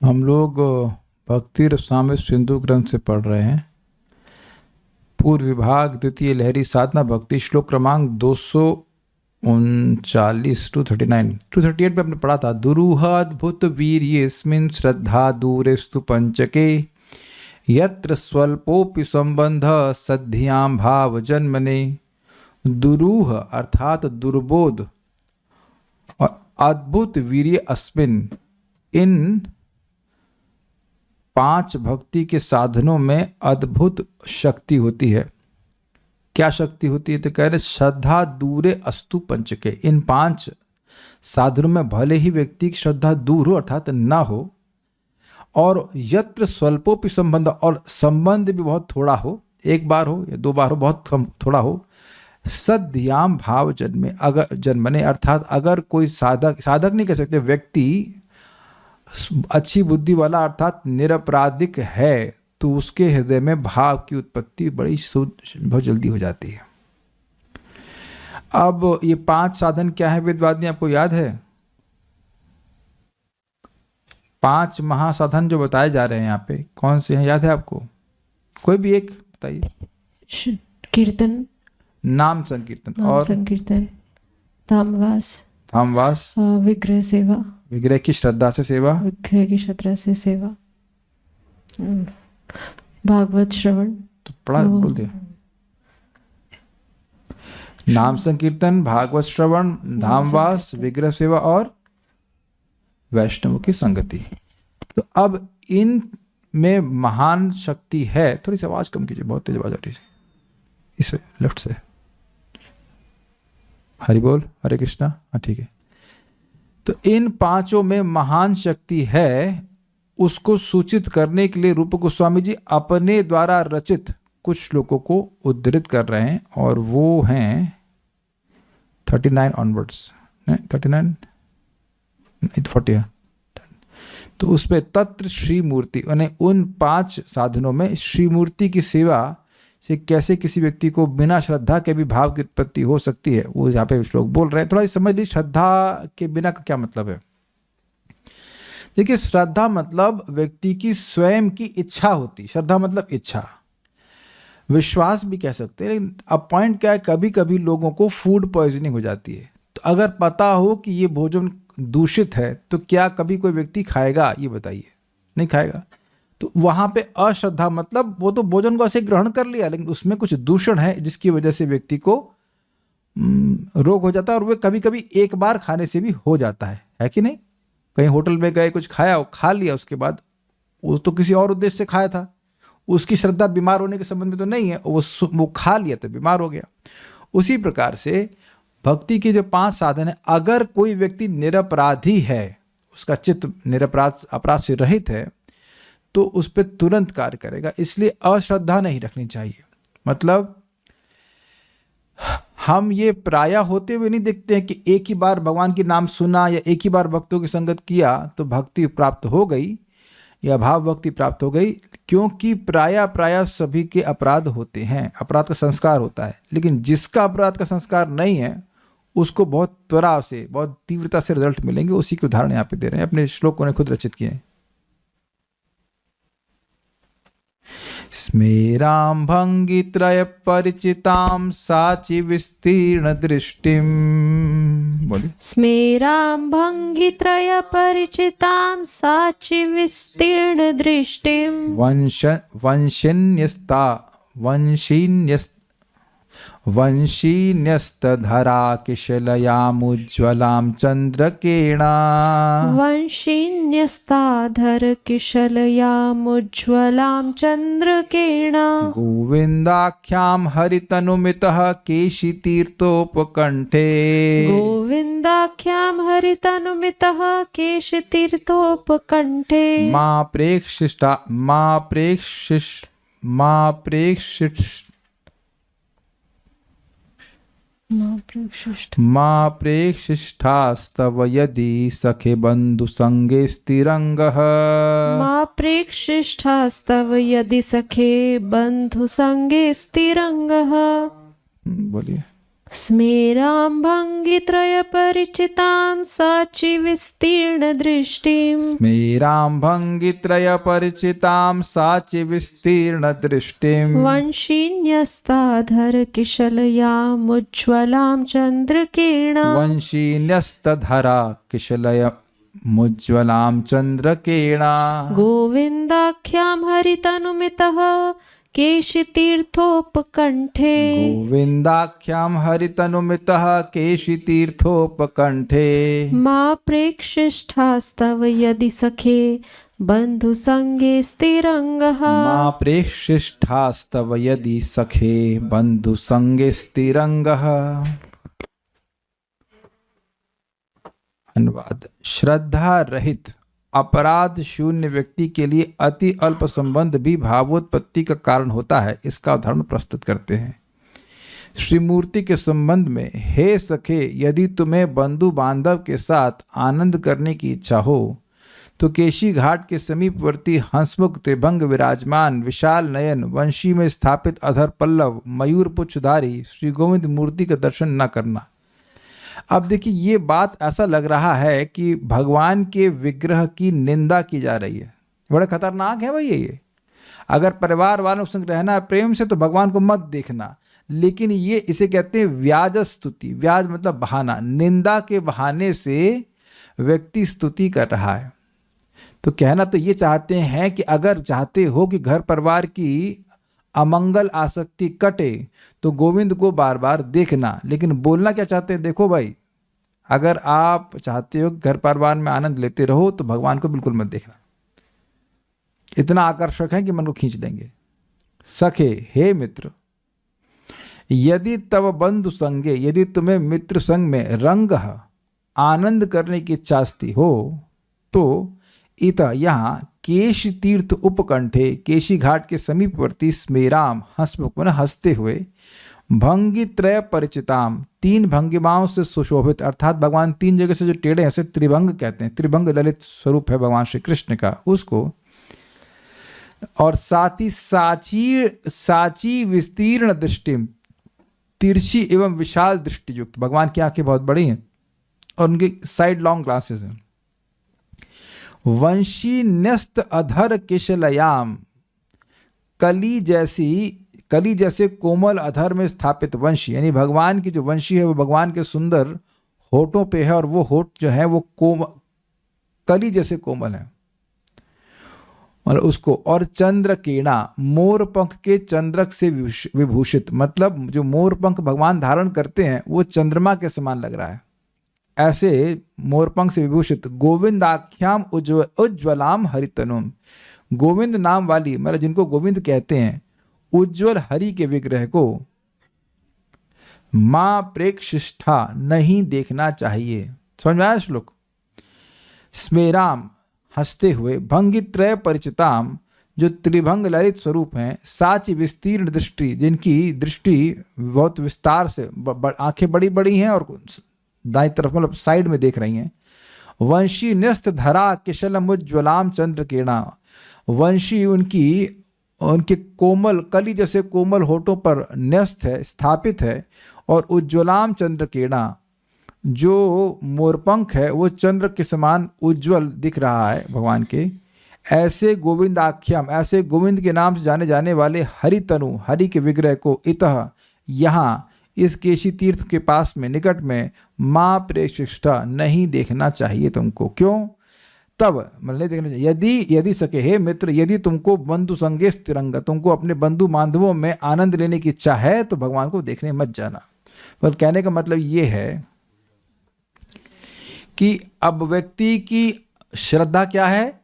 हम लोग भक्ति रसामृत सिंधु ग्रंथ से पढ़ रहे हैं। पूर्व विभाग द्वितीय लहरी साधना भक्ति श्लोक क्रमांक 239 238 में आपने पढ़ा था। दुरूह अद्भुत वीर्येस्मिन् श्रद्धा दूरेस्तु पंचके यत्र स्वल्पोपि संबंध सद्धियां भाव जन्मने। दुरूह अर्थात दुर्बोध और अद्भुत वीर्य अस्मिन्, इन 5 भक्ति के साधनों में अद्भुत शक्ति होती है। क्या शक्ति होती है? तो कह रहे श्रद्धा दूरे अस्तु पंचके। इन 5 साधनों में भले ही व्यक्ति की श्रद्धा दूर हो अर्थात ना हो, और यत्र स्वल्पोपि संबंध, और संबंध भी बहुत थोड़ा हो, 1 बार हो या 2 बार हो, बहुत कम थोड़ा हो। सद्याम भाव जन्मे, अगर जन्मने अर्थात अगर कोई साधक नहीं कह सकते, व्यक्ति अच्छी बुद्धि वाला अर्थात निरपराधिक है, तो उसके हृदय में भाव की उत्पत्ति बहुत जल्दी हो जाती है। अब ये 5 साधन क्या है वेदवादी, आपको याद है? 5 महासाधन जो बताए जा रहे हैं यहाँ पे, कौन से हैं, याद है आपको? कोई भी एक बताइए। कीर्तन, नाम संकीर्तन, और संकीर्तन, धामवास, विग्रह सेवा, विग्रह की श्रद्धा से सेवा, विग्रह की श्रद्धा से सेवा, भागवत श्रवण, तो पढ़ा बोल दिया। नाम संकीर्तन, भागवत श्रवण, धामवास, विग्रह सेवा और वैष्णव की संगति। तो अब इन में महान शक्ति है। थोड़ी सी आवाज कम कीजिए, बहुत तेज आवाज आ रही है। इसे लेफ्ट से। हरि बोल, हरे कृष्णा। हाँ ठीक है। तो इन 5 में महान शक्ति है, उसको सूचित करने के लिए रूप गोस्वामी जी अपने द्वारा रचित कुछ श्लोकों को उद्धृत कर रहे हैं, और वो हैं 39 ऑनवर्ड्स, 39 40। तो उसमें तत्र श्री मूर्ति, यानी उन 5 साधनों में श्री मूर्ति की सेवा से कैसे किसी व्यक्ति को बिना श्रद्धा के भी भाव की उत्पत्ति हो सकती है, वो यहाँ पे श्लोक बोल रहे हैं। थोड़ा समझ लीजिए श्रद्धा के बिना का क्या मतलब है। देखिए, श्रद्धा मतलब व्यक्ति की स्वयं की इच्छा होती। श्रद्धा मतलब इच्छा, विश्वास भी कह सकते हैं। लेकिन अब पॉइंट क्या है, कभी कभी लोगों को फूड पॉइजनिंग हो जाती है। तो अगर पता हो कि ये भोजन दूषित है, तो क्या कभी कोई व्यक्ति खाएगा? ये बताइए, नहीं खाएगा। तो वहां पे अश्रद्धा मतलब वो तो भोजन को ऐसे ग्रहण कर लिया, लेकिन उसमें कुछ दूषण है जिसकी वजह से व्यक्ति को रोग हो जाता है। और वो कभी कभी एक बार खाने से भी हो जाता है कि नहीं? कहीं होटल में गए, कुछ खाया, खा लिया, उसके बाद वो तो किसी और उद्देश्य से खाया था, उसकी श्रद्धा बीमार होने के संबंध में तो नहीं है, वो खा लिया तो बीमार हो गया। उसी प्रकार से भक्ति के जो 5 साधन है, अगर कोई व्यक्ति निरपराधी है, उसका चित्त अपराध से रहित है, तो उस पर तुरंत कार्य करेगा। इसलिए अश्रद्धा नहीं रखनी चाहिए। मतलब हम ये प्रायः होते हुए नहीं देखते हैं कि एक ही बार भगवान की नाम सुना या एक ही बार भक्तों की संगत किया तो भक्ति प्राप्त हो गई या भाव भक्ति प्राप्त हो गई, क्योंकि प्रायः सभी के अपराध होते हैं, अपराध का संस्कार होता है। लेकिन जिसका अपराध का संस्कार नहीं है, उसको बहुत त्वरा से, बहुत तीव्रता से रिजल्ट मिलेंगे। उसी के उदाहरण यहाँ पे दे रहे हैं, अपने श्लोकों ने खुद रचित किए हैं। स्मेरां भंगित्रय परिचितां साचि विस्तीर्ण दृष्टिम। बोलिए। स्मेरां भंगित्रय परिचितां साचि विस्तीर्ण दृष्टिं। वंशीन्यस्तधरा किशलयामुज्ज्वलां चंद्रकेणा। वंशीन्यस्ताधर किशलयामुज्ज्वलां चंद्रकेणा। गोविन्दाख्यां हरितनुमितः केशितीर्थोपकण्ठे। गोविन्दाख्यां हरितनुमितः केशितीर्थोपकण्ठे। मा प्रेक्षिष्ठास्तव यदि सखे बंधु संगे स्थिरंगः। मा प्रेक्षिष्ठास्तव यदि सखे बंधु संगे स्थिरंगः। बोलिए। स्मेरां भङ्गित्रय परिचितां साचि विस्तीर्ण दृष्टिं स्मेरां भङ्गित्रय परिचितां साचि विस्तीर्ण दृष्टिं वंशीन्यस्ताधर किशलयामुज्ज्वलां चन्द्रकिरणां वंशीन्यस्तधरा किशलय मुज्ज्वलां चन्द्रकिरणा गोविन्दाख्यां हरितनुमितः केशितीर्थोपकण्ठे गोविन्दाख्यां हरितनुमितः केशितीर्थोपकण्ठे मा प्रेक्षिष्ठास्तव यदि सखे बन्धुसङ्गे स्थिरङ्गः मा प्रेक्षिष्ठास्तव यदि सखे बन्धुसङ्गे स्थिरङ्गः। अनुवाद। श्रद्धा रहित अपराध शून्य व्यक्ति के लिए अति अल्प संबंध भी भावोत्पत्ति का कारण होता है, इसका उदाहरण प्रस्तुत करते हैं। श्री मूर्ति के संबंध में, हे सखे, यदि तुम्हें बंधु बांधव के साथ आनंद करने की इच्छा हो तो केशी घाट के समीपवर्ती हंसमुख त्रिभंग विराजमान विशाल नयन वंशी में स्थापित अधर पल्लव मयूर पुच्छधारी श्री गोविंद मूर्ति का दर्शन न करना। अब देखिए, ये बात ऐसा लग रहा है कि भगवान के विग्रह की निंदा की जा रही है। बड़ा खतरनाक है भाई ये। अगर परिवार वालों के संग रहना है प्रेम से तो भगवान को मत देखना, लेकिन ये इसे कहते हैं व्याज स्तुति। व्याज मतलब बहाना, निंदा के बहाने से व्यक्ति स्तुति कर रहा है। तो कहना तो ये चाहते हैं कि अगर चाहते हो कि घर परिवार की अमंगल आसक्ति कटे तो गोविंद को बार बार देखना, लेकिन बोलना क्या चाहते हैं? देखो भाई, अगर आप चाहते हो घर परिवार में आनंद लेते रहो तो भगवान को बिल्कुल मत देखना। इतना आकर्षक है कि मन को खींच लेंगे। सखे, हे मित्र, यदि तव बंधु संगे, यदि तुम्हें मित्र संग में रंग आनंद करने की इच्छास्ती हो तो इत यहाँ केश तीर्थ उपकंठे, केशी घाट के समीपवर्ती स्मेराम, हंसमुख में हंसते हुए, भंगी त्रय परिचिताम, तीन भंगिमाओं से सुशोभित, अर्थात भगवान तीन जगह से जो टेढ़े हैं त्रिभंग कहते हैं। त्रिभंग ललित स्वरूप है भगवान श्री कृष्ण का, उसको, और साथ ही साची विस्तीर्ण दृष्टि, तिरछी एवं विशाल दृष्टि युक्त। भगवान की आंखें बहुत बड़ी हैं और उनकी साइड लॉन्ग ग्लासेस हैं। वंशी न्यस्त अधर किशलयाम, कली जैसे कोमल अधर में स्थापित वंशी, यानी भगवान की जो वंशी है वो भगवान के सुंदर होठों पे है, और वो होठ जो है वो कली जैसे कोमल है, और उसको, और चंद्र किरणा, मोर पंख के चंद्रक से विभूषित, मतलब जो मोर पंख भगवान धारण करते हैं वो चंद्रमा के समान लग रहा है, ऐसे मोरपंख से विभूषित। गोविंदाख्याम उज्ज्वलाम हरितनुम, गोविंद नाम वाली, मतलब जिनको गोविंद कहते हैं, उज्ज्वल हरि के विग्रह को मां प्रेक्षिष्ठा नहीं देखना चाहिए। समझ में आया श्लोक? स्मेराम, हंसते हुए, भंगित्रय परिचिताम, जो त्रिभंग ललित स्वरूप हैं, साची विस्तीर्ण दृष्टि, जिनकी दृष्टि बहुत विस्तार से, आंखें बड़ी बड़ी हैं और दाईं तरफ मतलब साइड में देख रही हैं। वंशी न्यस्त धरा किशलम उज्ज्वलाम चंद्र किरणा, वंशी उनके कोमल कली जैसे कोमल होठों पर न्यस्त है, स्थापित है, और उज्ज्वलाम चंद्र किरणा, जो मोरपंख है वो चंद्र के समान उज्ज्वल दिख रहा है भगवान के। ऐसे गोविंद आख्याम, ऐसे गोविंद के नाम से जाने जाने वाले हरि तनु, हरि के विग्रह को इतः, यहाँ इस केशी तीर्थ के पास में, निकट में, मां प्रेक्षिष्ठा नहीं देखना चाहिए तुमको। क्यों? तब मतलब नहीं देखना चाहिए, यदि सके, हे मित्र, यदि तुमको बंधु संगे स्थिरंग, तुमको अपने बंधु बांधवों में आनंद लेने की इच्छा है तो भगवान को देखने मत जाना। पर कहने का मतलब ये है कि अब व्यक्ति की श्रद्धा क्या है?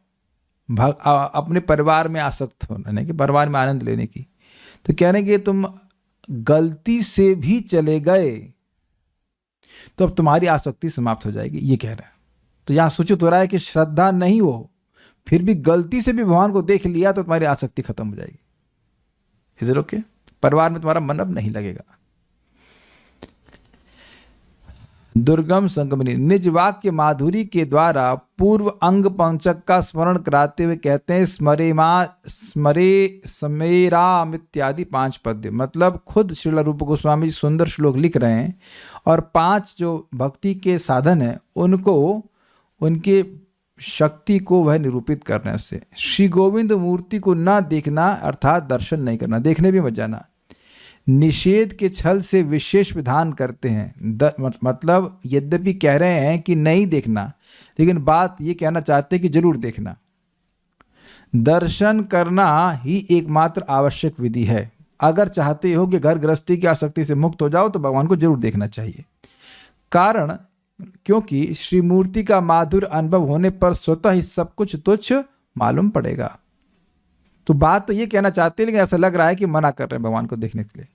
अपने परिवार में आसक्त होने की, परिवार में आनंद लेने की। तो कहने के तुम गलती से भी चले गए तो अब तुम्हारी आसक्ति समाप्त हो जाएगी, ये कह रहा है। तो यहां सूचित हो रहा है कि श्रद्धा नहीं हो, फिर भी गलती से भी भगवान को देख लिया तो तुम्हारी आसक्ति खत्म हो जाएगी। Is it okay? परिवार में तुम्हारा मन अब नहीं लगेगा। दुर्गम संगमनी निज वाक्य माधुरी के द्वारा पूर्व अंग पंचक का स्मरण कराते हुए कहते हैं स्मरे समेराम इत्यादि 5 पद्य। मतलब खुद श्रील रूप गोस्वामी जी सुंदर श्लोक लिख रहे हैं और 5 जो भक्ति के साधन हैं उनको, उनके शक्ति को वह निरूपित कर रहे हैं। उससे श्री गोविंद मूर्ति को ना देखना अर्थात दर्शन नहीं करना, देखने भी मत जाना। निषेध के छल से विशेष विधान करते हैं, मतलब यद्यपि कह रहे हैं कि नहीं देखना, लेकिन बात ये कहना चाहते हैं कि जरूर देखना। दर्शन करना ही एकमात्र आवश्यक विधि है। अगर चाहते हो कि घर गृहस्थी की आसक्ति से मुक्त हो जाओ तो भगवान को जरूर देखना चाहिए। कारण क्योंकि श्री मूर्ति का माधुर अनुभव होने पर स्वतः ही सब कुछ तुच्छ मालूम पड़ेगा। तो बात तो ये कहना चाहते हैं, लेकिन ऐसा लग रहा है कि मना कर रहे हैं भगवान को देखने के लिए।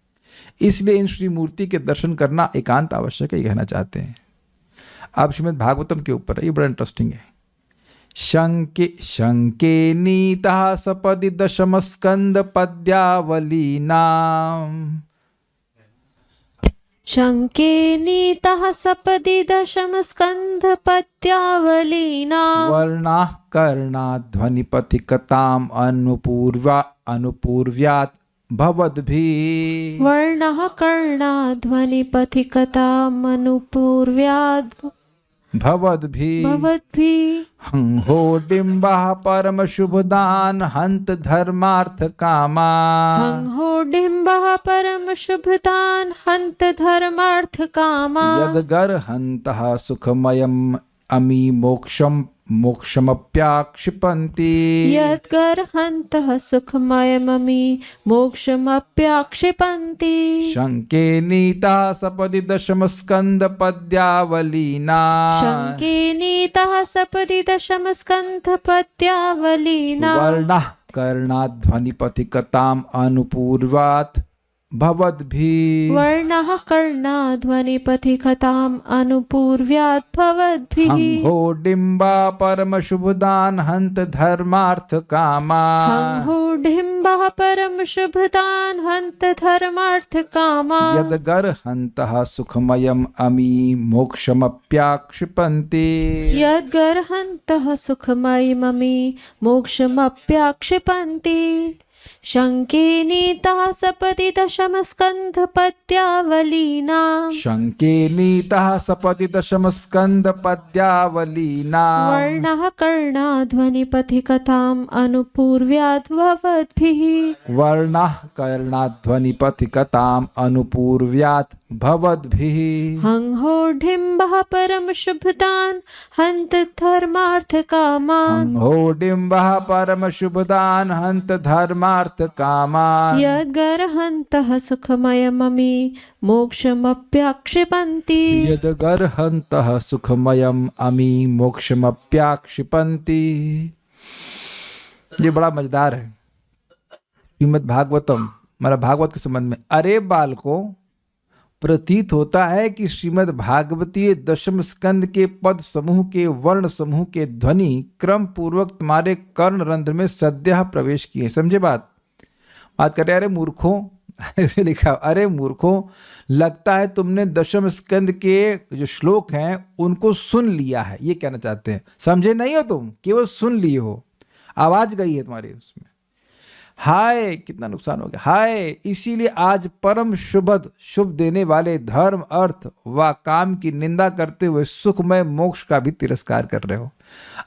इसलिए इन श्री मूर्ति के दर्शन करना एकांत आवश्यक है, ये कहना चाहते हैं। अब श्रीमद् भागवतम के ऊपर है, ये बड़ा इंटरेस्टिंग है। शंके नीतः सपदि दशम स्कंद पद्यावली नाम। शंके नीतः सपदि दशम स्कंध पद्यावलीनां वर्णाः कर्णाध्वनिपथिकताम् अनुपूर्व्यात् भवद्भिः। वर्णः कर्णाध्वनिपथिकतामनुपूर्व्याद् भवद्भिः। हंहोडिम्बः परमशुभदान् हन्त धर्मार्थ कामान्। हंहोडिम्बः परमशुभदान् हन्त धर्मार्थ कामान्। यद्गर्हन्तः सुखमयम् अमी मोक्षमप्याक्षिपन्ति। यद्गर्हन्तः सुखमयममी मोक्षमप्याक्षिपन्ति। शंके नीतः सपदि दशम स्कंद पद्यावलीनां। शंके नीतः सपदि दशम स्कंध पद्यावलीनां। वर्णः कर्णाध्वनिपथिकताम् अनुपूर्वात् भवद्भिः। वर्णः कर्णाध्वनिपथिकताम् अनुपूर्व्यात् भवद्भिः। हंहोडिम्बा परमशुभदान् हन्त धर्मार्थ कामान्। हंहोडिम्बः परमशुभदान् हन्त धर्मार्थ कामान्। यद्गर्हन्तः सुखमयम् अमी मोक्षमप्याक्षिपन्ति। यद्गर्हन्तः सुखमयममी मोक्षमप्याक्षिपन्ति। शंके नीतः सपदि दशम स्कंध पद्यावलीनां। शंके नीतः सपदि दशम स्कंद पद्यावलीनां। वर्णः कर्णाध्वनिपथिकताम् अनुपूर्व्याद् भवद्भिः। वर्णः कर्णाध्वनिपथिकताम् अनुपूर्व्यात् भवद्भिः। हंहोडिम्बः परमशुभदान् हन्त धर्मार्थ कामान्। हंहोडिम्बः परमशुभदान् हन्त धर्मार्थ कामान्। यद्गर्हन्तः सुखमयममी मोक्षमप्याक्षिपन्ति। यद्गर्हन्तः सुखमयम् अमी मोक्षमप्याक्षिपन्ति। ये बड़ा मजेदार है। श्रीमद् भागवतम हमारा भागवत के संबंध में, अरे बालको, प्रतीत होता है कि श्रीमद् भागवतीय दशम स्कंद के पद समूह के वर्ण समूह के ध्वनि क्रम पूर्वक तुम्हारे कर्ण रंध्र में सद्यः प्रवेश किए। समझे बात कर रहे, अरे मूर्खों, ऐसे लिखा, अरे मूर्खों, लगता है तुमने दशम स्कंद के जो श्लोक हैं उनको सुन लिया है, ये कहना चाहते हैं। समझे नहीं हो तुम, केवल सुन लिए हो, आवाज गई है तुम्हारी उसमें। हाय, कितना नुकसान हो गया। हाय, इसीलिए आज परम शुभ देने वाले धर्म अर्थ व काम की निंदा करते हुए सुखमय मोक्ष का भी तिरस्कार कर रहे हो।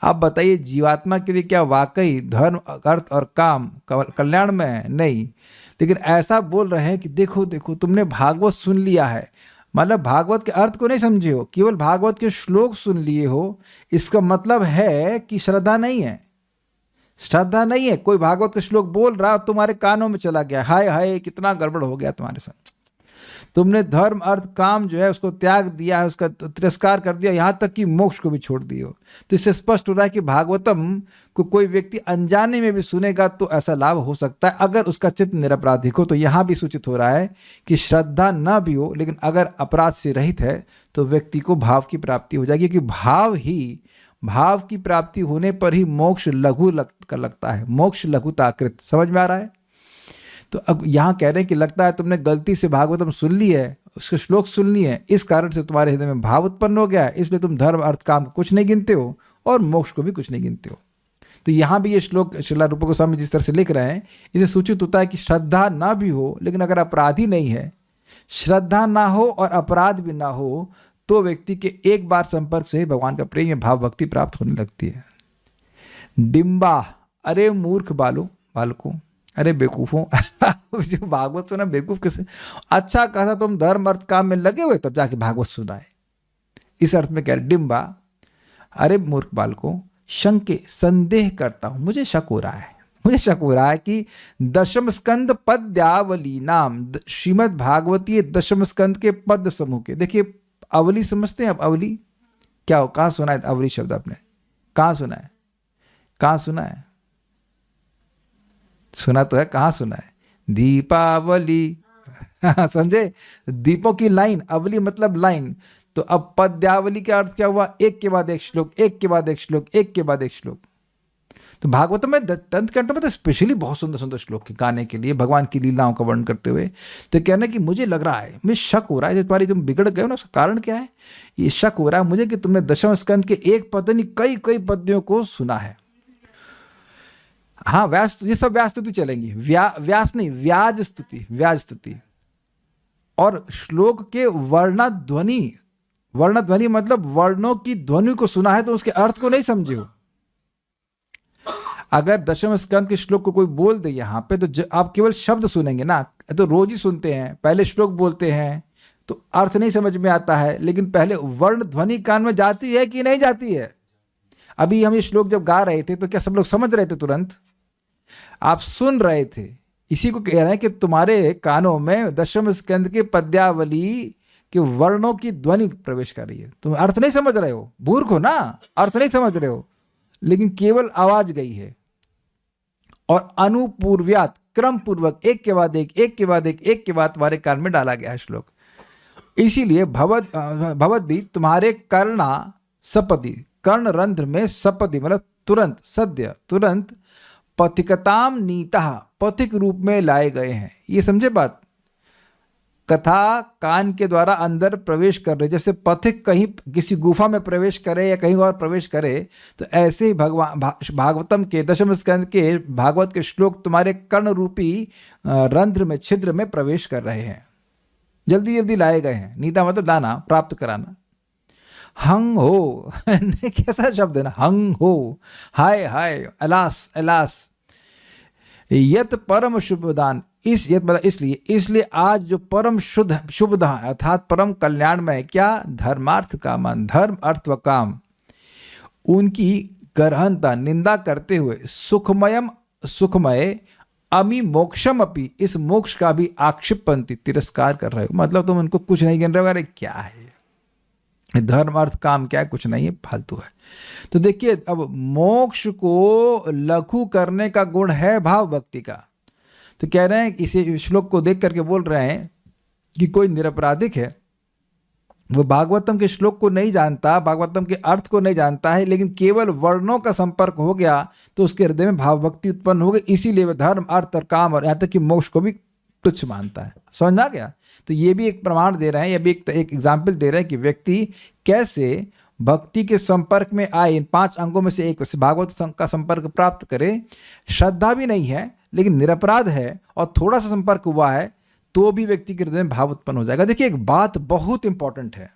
अब बताइए, जीवात्मा के लिए क्या वाकई धर्म अर्थ और काम कल्याण में है? नहीं, लेकिन ऐसा बोल रहे हैं कि देखो देखो तुमने भागवत सुन लिया है, मतलब भागवत के अर्थ को नहीं समझे हो, केवल भागवत के श्लोक सुन लिए हो। इसका मतलब है कि श्रद्धा नहीं है। श्रद्धा नहीं है। कोई भागवत का श्लोक बोल रहा है, तुम्हारे कानों में चला गया, हाय हाय कितना गड़बड़ हो गया तुम्हारे साथ। तुमने धर्म अर्थ काम जो है उसको त्याग दिया है, उसका तिरस्कार कर दिया, यहाँ तक कि मोक्ष को भी छोड़ दियो। तो इससे स्पष्ट हो रहा है कि भागवतम को कोई व्यक्ति अनजाने में भी सुनेगा तो ऐसा लाभ हो सकता है, अगर उसका चित्त निरपराधिक हो। तो यहाँ भी सूचित हो रहा है कि श्रद्धा न भी हो, लेकिन अगर अपराध से रहित है तो व्यक्ति को भाव की प्राप्ति हो जाएगी, क्योंकि भाव की प्राप्ति होने पर ही मोक्ष लघु लगता है, मोक्ष लघुताकृत। समझ में आ रहा है? तो अब यहाँ कह रहे हैं कि लगता है तुमने गलती से भागवतम सुन ली है, उसके श्लोक सुन लिए, इस कारण से तुम्हारे हृदय में भाव उत्पन्न हो गया है, इसलिए तुम धर्म अर्थ काम को कुछ नहीं गिनते हो और मोक्ष को भी कुछ नहीं गिनते हो। तो यहाँ भी ये श्लोक श्रील रूप गोस्वामी जिस तरह से लिख रहे हैं, इसे सूचित होता है कि श्रद्धा ना भी हो, लेकिन अगर अपराधी नहीं है, श्रद्धा ना हो और अपराध भी ना हो, तो व्यक्ति के एक बार संपर्क से ही भगवान का प्रेम या भाव भक्ति प्राप्त होने लगती है। डिम्बा, अरे मूर्ख बालकों, अरे बेवकूफों जो भागवत सुना बेवकूफ कैसे? अच्छा कहा तुम धर्म अर्थ काम में लगे हुए तब जाके भागवत सुनाए, इस अर्थ में कह रहे डिम्बा, अरे मूर्ख बालकों, शंके, संदेह करता हूं, मुझे शक हो रहा है कि दशम स्कंद पद्यावली नाम, श्रीमद् भागवती दशम स्कंद के पद समूह के, देखिए अवली समझते हैं आप? अवली क्या हो? कहाँ सुना है अवली शब्द आपने? कहाँ सुना है? सुना तो है, कहाँ सुना है? दीपावली समझे? दीपों की लाइन, अवली मतलब लाइन। तो अब पद्यावली का अर्थ क्या हुआ? एक के बाद एक श्लोक, एक के बाद एक श्लोक, एक के बाद एक श्लोक। तो भागवत में दंत कंठ में तो स्पेशली बहुत सुंदर सुंदर श्लोक गाने के लिए, भगवान की लीलाओं का वर्णन करते हुए। तो कहना कि मुझे लग रहा है, मुझे शक हो रहा है, जो तुम्हारी तुम बिगड़ गए हो ना, उसका कारण क्या है? ये शक हो रहा है मुझे कि तुमने दशम स्कंद के एक पद नहीं कई कई पद्यों को सुना है। हाँ, व्यास, ये सब व्यास स्तुति चलेंगी, व्यास नहीं, व्याज स्तुति। और श्लोक के वर्णध्वनि मतलब वर्णों की ध्वनि को सुना है तो उसके अर्थ को नहीं समझे हो। अगर दशम स्कंद के श्लोक को कोई बोल दे यहाँ पे, तो आप केवल शब्द सुनेंगे ना, तो रोज ही सुनते हैं, पहले श्लोक बोलते हैं तो अर्थ नहीं समझ में आता है, लेकिन पहले वर्ण ध्वनि कान में जाती है कि नहीं जाती है? अभी हम ये श्लोक जब गा रहे थे तो क्या सब लोग समझ रहे थे तुरंत? आप सुन रहे थे। इसी को कह रहे हैं कि तुम्हारे कानों में दशम स्कंद के पद्यावली के वर्णों की ध्वनि प्रवेश कर रही है, तुम अर्थ नहीं समझ रहे हो, मूर्ख हो ना, अर्थ नहीं समझ रहे हो, लेकिन केवल आवाज गई है। और अनुपूर्व्यात, क्रम पूर्वक एक के बाद एक तुम्हारे कान में डाला गया है श्लोक। इसीलिए भवद्भी तुम्हारे कर्णा सपदि, कर्ण रंध्र में सपदि मतलब तुरंत, सद्य तुरंत, पथिकताम नीता, पथिक रूप में लाए गए हैं। ये समझे बात? कथा कान के द्वारा अंदर प्रवेश कर रहे, जैसे पथिक कहीं किसी गुफा में प्रवेश करे या कहीं और प्रवेश करे, तो ऐसे ही भागवतम के दशम स्कंद के भागवत के श्लोक तुम्हारे कर्ण रूपी रंध्र में, छिद्र में प्रवेश कर रहे हैं, जल्दी जल्दी लाए गए हैं। नीता मतलब लाना, प्राप्त कराना। हंग हो कैसा शब्द है ना, हंग हो, हाय हाय, अलास। यत परम शुभदान, इसलिए आज जो परम शुभ दान अर्थात परम कल्याण में क्या? धर्मार्थ कामान, धर्म अर्थ व काम, उनकी गर्हनता निंदा करते हुए सुखमय अमी मोक्षम अपि, इस मोक्ष का भी आक्षेपंती तिरस्कार कर रहे हो। मतलब तुम उनको कुछ नहीं गिन रहे हो, अरे क्या है धर्म अर्थ काम, क्या है? कुछ नहीं है, फालतू है। तो देखिए, अब मोक्ष को लघु करने का गुण है भाव भक्ति का। तो कह रहे हैं, इसे श्लोक को देख करके बोल रहे हैं कि कोई निरपराधिक है, वो भागवतम के श्लोक को नहीं जानता, भागवतम के अर्थ को नहीं जानता है, लेकिन केवल वर्णों का संपर्क हो गया तो उसके हृदय में भाव भक्ति उत्पन्न हो गई। इसीलिए वह धर्म अर्थ और काम और यहाँ तक कि मोक्ष को भी तुच्छ मानता है। समझ आ गया? तो ये भी एक प्रमाण दे रहे हैं, ये भी एक एग्जाम्पल दे रहे हैं कि व्यक्ति कैसे भक्ति के संपर्क में आए, इन 5 अंगों में से एक भागवत का संपर्क प्राप्त करे। श्रद्धा भी नहीं है लेकिन निरपराध है और थोड़ा सा संपर्क हुआ है तो भी व्यक्ति के हृदय में भाव उत्पन्न हो जाएगा। देखिए, एक बात बहुत इंपॉर्टेंट है,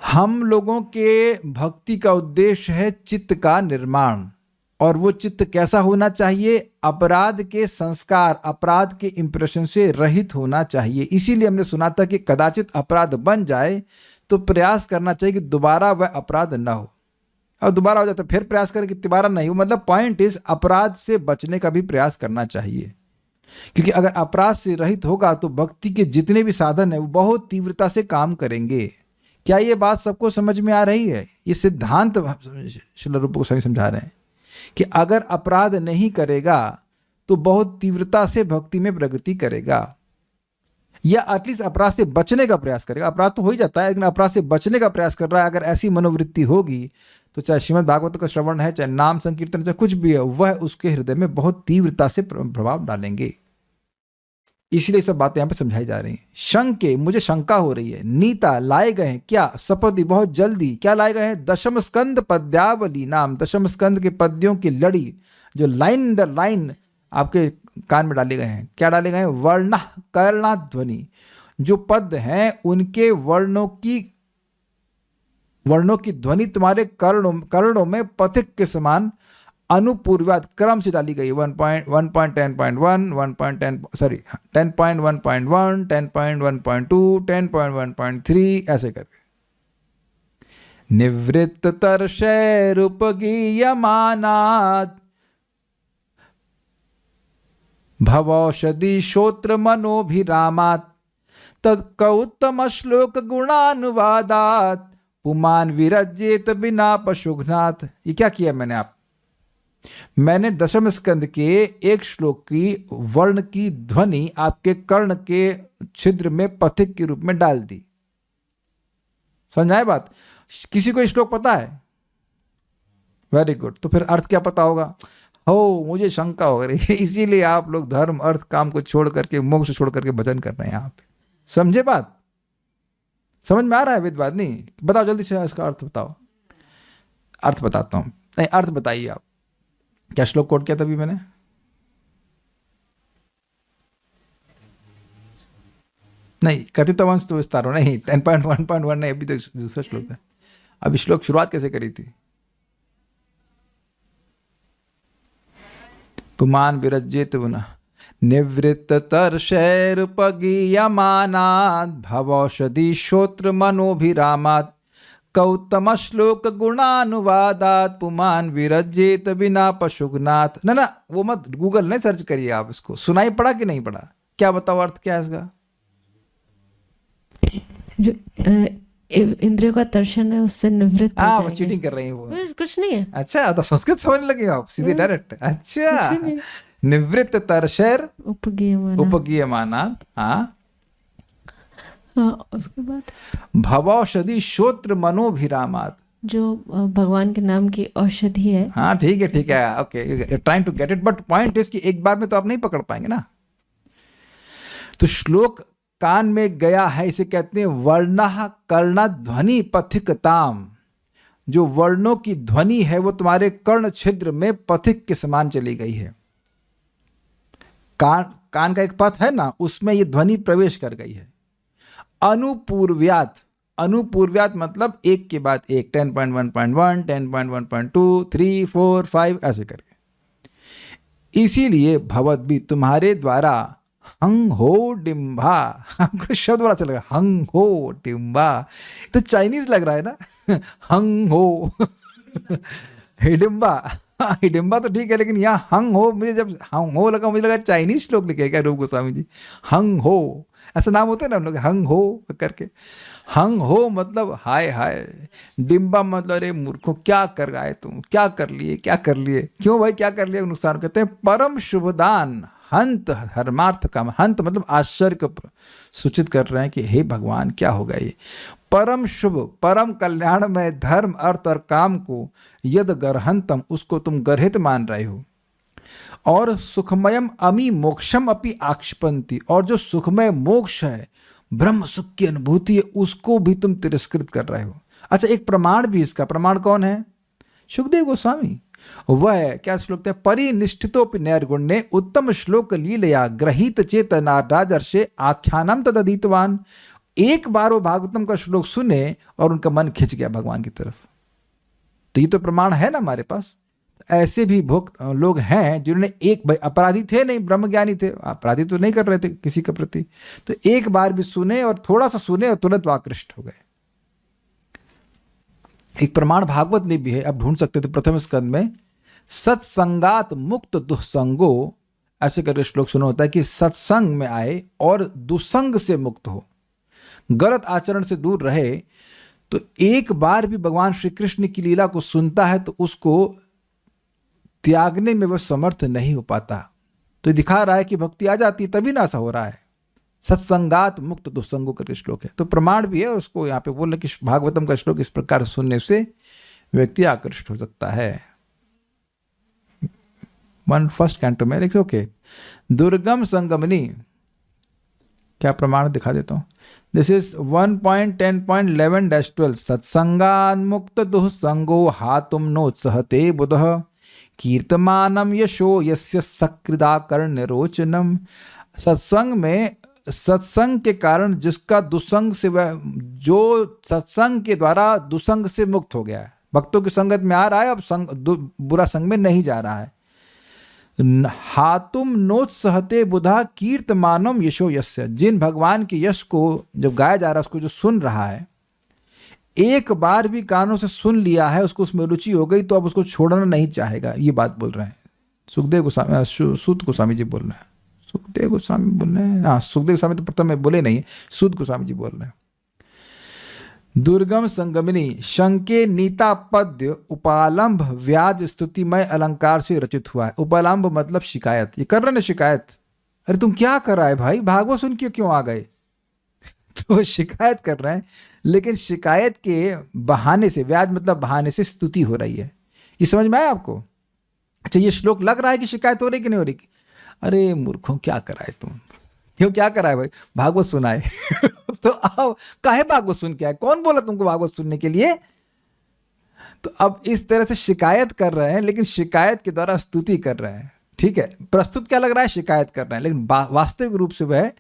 हम लोगों के भक्ति का उद्देश्य है चित्त का निर्माण, और वो चित्त कैसा होना चाहिए? अपराध के संस्कार, अपराध के इंप्रेशन से रहित होना चाहिए। इसीलिए हमने सुना था कि कदाचित अपराध बन जाए तो प्रयास करना चाहिए कि दोबारा वह अपराध न हो, और दोबारा हो जाता फिर प्रयास करें कि दोबारा नहीं हो। मतलब पॉइंट इज, अपराध से बचने का भी प्रयास करना चाहिए, क्योंकि अगर अपराध से रहित होगा तो भक्ति के जितने भी साधन है वो बहुत तीव्रता से काम करेंगे। क्या ये बात सबको समझ में आ रही है? ये सिद्धांत श्रील रूप गोस्वामी समझा रहे हैं कि अगर अपराध नहीं करेगा तो बहुत तीव्रता से भक्ति में प्रगति करेगा, या एटलीस्ट अपराध से बचने का प्रयास करेगा। अपराध तो हो ही जाता है, लेकिन अपराध से बचने का प्रयास कर रहा है। अगर ऐसी मनोवृत्ति होगी तो चाहे श्रीमद् भागवत का श्रवण है, चाहे नाम संकीर्तन, चाहे कुछ भी है, वह उसके हृदय में बहुत तीव्रता से प्रभाव डालेंगे। इसलिए सब बातें यहाँ पे समझाई जा रही हैं। शंके, मुझे शंका हो रही है। नीता, लाए गए हैं क्या? सपदी, बहुत जल्दी। क्या लाए गए हैं? दशम स्कंद पद्यावली नाम, दशम स्कंद के पद्यों की लड़ी, जो लाइन दर लाइन आपके कान में डाले गए हैं। क्या डाले गए हैं? वर्ण कर्णा ध्वनि, जो पद हैं उनके वर्णों की ध्वनि तुम्हारे कर्णों में पथिक के समान अनुपूर्वात क्रम से डाली गई। 1.10.1, 10.1.1, 10.1.2, 10.1.3 ऐसे करके। निवृत्त तरशैरुपगीयमानात् भवौषधि श्रोत्र मनोभिरामात् तत्कौत्तम श्लोक गुणानुवादात् पुमान विरज्येत बिना पशुघ्नाथ। ये क्या किया मैंने दशम स्कंद के एक श्लोक की वर्ण की ध्वनि आपके कर्ण के छिद्र में पथिक के रूप में डाल दी। समझाए बात? किसी को श्लोक पता है? Very good. तो फिर अर्थ क्या पता होगा? हो, मुझे शंका हो रही है, इसीलिए आप लोग धर्म अर्थ काम को छोड़ करके, मोक्ष छोड़ करके भजन कर रहे हैं यहाँ पे। समझे बात? समझ में आ रहा है विद्वान? नहीं, बताओ जल्दी से इसका अर्थ बताओ। अर्थ बताता हूं। नहीं, अर्थ बताइए आप। क्या श्लोक कोट किया तभी मैंने? नहीं, कथित वंश तो विस्तारो नहीं, 10.1.1 नहीं, अभी तो दूसरा श्लोक है। अभी श्लोक शुरुआत कैसे करी थी? पुमान विरज्येत पुनः निवृत्त तरशैरुपगीयमानात् भवौषधि श्रोत्र मनोभिरामात् कौतम श्लोक गुणानुवादात् पुमान विरज्येत बिना पशुघ्नाथ। ना, वो मत गूगल नहीं सर्च करिए आप, इसको सुनाई पड़ा कि नहीं पड़ा? क्या बताओ अर्थ क्या है इसका? जो इंद्रियों का दर्शन है उससे निवृत्त हो वो जाएंगे। चीटिंग कर रही है वो। कुछ नहीं है। अच्छा, तो संस्कृत समझने लगे आप सीधे डायरेक्ट। अच्छा, निवृत्त तरशैर उपगीयमानात्। हाँ, उसके बाद भवौषधि श्रोत्र मनोभिरामात्, जो भगवान के नाम की औषधि है। हाँ ठीक है, okay, trying to get it, but point is कि एक बार में तो आप नहीं पकड़ पाएंगे ना। तो श्लोक कान में गया है, इसे कहते हैं वर्णः कर्ण ध्वनि पथिकताम। जो वर्णों की ध्वनि है वो तुम्हारे कर्ण छिद्र में पथिक के समान चली गई है। कान का एक पथ है ना, उसमें ये ध्वनि प्रवेश कर गई है। अनुपूर्व्यात मतलब एक के बाद एक, 10.1.1, 10.1.2, 3, 4, 5 ऐसे करके। इसीलिए भवद भी तुम्हारे द्वारा हंग हो डिम्बा, हमको शब्द बड़ा अच्छा लगा, हंग हो डिम्बा, तो चाइनीज लग रहा है ना। हंग हो हिडिम्बा, हिडिम्बा तो ठीक है, लेकिन यहाँ हंग हो, मुझे जब हंग हो लगा, मुझे लगा चाइनीज श्लोक लिखे क्या रूप गोस्वामी जी। हंग हो ऐसा नाम होता है ना हम लोग, हंग हो करके। हंग हो मतलब हाय हाय, डिम्बा मतलब अरे मूर्खों क्या कर रहा है तुम, क्या कर लिए, क्यों भाई क्या कर लिया, नुकसान। कहते हैं परम शुभदान हंत धर्मार्थ काम। हंत मतलब आश्चर्य को सूचित कर रहे हैं कि हे भगवान क्या होगा ये। परम शुभ, परम कल्याण में धर्म अर्थ और काम को यद गर्हंतम, उसको तुम गर्हित मान रहे हो। और सुखमयम अमी मोक्षम अपि आक्षिपंती, और जो सुखमय मोक्ष है, ब्रह्म सुख की अनुभूति है, उसको भी तुम तिरस्कृत कर रहे हो। अच्छा, एक प्रमाण भी, इसका प्रमाण कौन है? सुखदेव गोस्वामी। वह है क्या श्लोक है? परिनिष्ठितोपि नैर्गुण्ये उत्तम श्लोक लीलया ग्रहीत चेतना राजर्षे आख्यानम तदधीतवान। एक बार वो भागवतम का श्लोक सुने और उनका मन खिंच गया भगवान की तरफ। तो ये तो प्रमाण है ना हमारे पास। ऐसे भी भक्त लोग हैं जिन्होंने एक, भाई अपराधी थे नहीं, ब्रह्मज्ञानी थे, अपराधी तो नहीं कर रहे थे किसी के प्रति, तो एक बार भी सुने और थोड़ा सा सुने और तुरंत आकृष्ट हो गए। एक प्रमाण भागवत में भी है, आप ढूंढ सकते थे प्रथम स्कंद में, सत्संगात मुक्त दुस्संगो, ऐसे करके श्लोक सुना होता है कि सत्संग में आए और दुसंग से मुक्त हो, गलत आचरण से दूर रहे। तो एक बार भी भगवान श्री कृष्ण की लीला को सुनता है तो उसको त्यागने में वह समर्थ नहीं हो पाता। तो दिखा रहा है कि भक्ति आ जाती तभी ना ऐसा हो रहा है। सत्संगात मुक्त दुस्संगो करके श्लोक है, तो प्रमाण भी है उसको यहाँ पे बोल रहे कि भागवतम का श्लोक इस प्रकार सुनने से व्यक्ति आकृष्ट हो सकता है। फर्स्ट कैंटो में लिखे ओके, दुर्गम संगमनी क्या प्रमाण दिखा देता हूँ। दिस इज 1.10.11-12 सत्संगान्मुक्त दुःसंगो हातुम नोत्सहते बुधः कीर्तमानम यशो यस्य सकृदाकर्ण निरोचनम। सत्संग में, सत्संग के कारण जिसका दुसंग से वह, जो सत्संग के द्वारा दुसंग से मुक्त हो गया है, भक्तों की संगत में आ रहा है, अब बुरा संग में नहीं जा रहा है। हातुम नोत्सहते बुधा कीर्तमानम यशो यस्य, जिन भगवान के यश को जब गाया जा रहा है, उसको जो सुन रहा है, एक बार भी कानों से सुन लिया है, उसको उसमें रुचि हो गई, तो अब उसको छोड़ना नहीं चाहेगा। ये बात बोल रहे हैं सुखदेव गोस्वामी, सूत गोस्वामी जी बोल रहे हैं। सुखदेव गोस्वामी बोल रहे हैं, हाँ सुखदेव गोस्वामी तो प्रथम में बोले नहीं, सूत गोस्वामी जी बोल रहे हैं। दुर्गम संगमिनी शंके नीता पद्य उपालंब व्याज स्तुतिमय अलंकार से रचित हुआ है। उपालंब मतलब शिकायत, ये कर रहे ना शिकायत, अरे तुम क्या कर रहा है भाई, भागवत सुन के क्यों आ गए तो शिकायत कर रहे हैं, लेकिन शिकायत के बहाने से, व्याज मतलब बहाने से स्तुति हो रही है। ये समझ में आया आपको? अच्छा, ये श्लोक लग रहा है कि शिकायत हो रही कि नहीं हो रही? अरे मूर्खों, क्या कराए तुम, क्यों क्या कराए भाई, भागवत सुनाए तो आओ, काहे भागवत सुन के आए, कौन बोला तुमको भागवत सुनने के लिए? तो अब इस तरह से शिकायत कर रहे हैं, लेकिन शिकायत के द्वारा स्तुति कर रहे हैं। ठीक है, प्रस्तुत क्या लग रहा है, शिकायत कर रहे हैं, लेकिन वास्तविक रूप से वह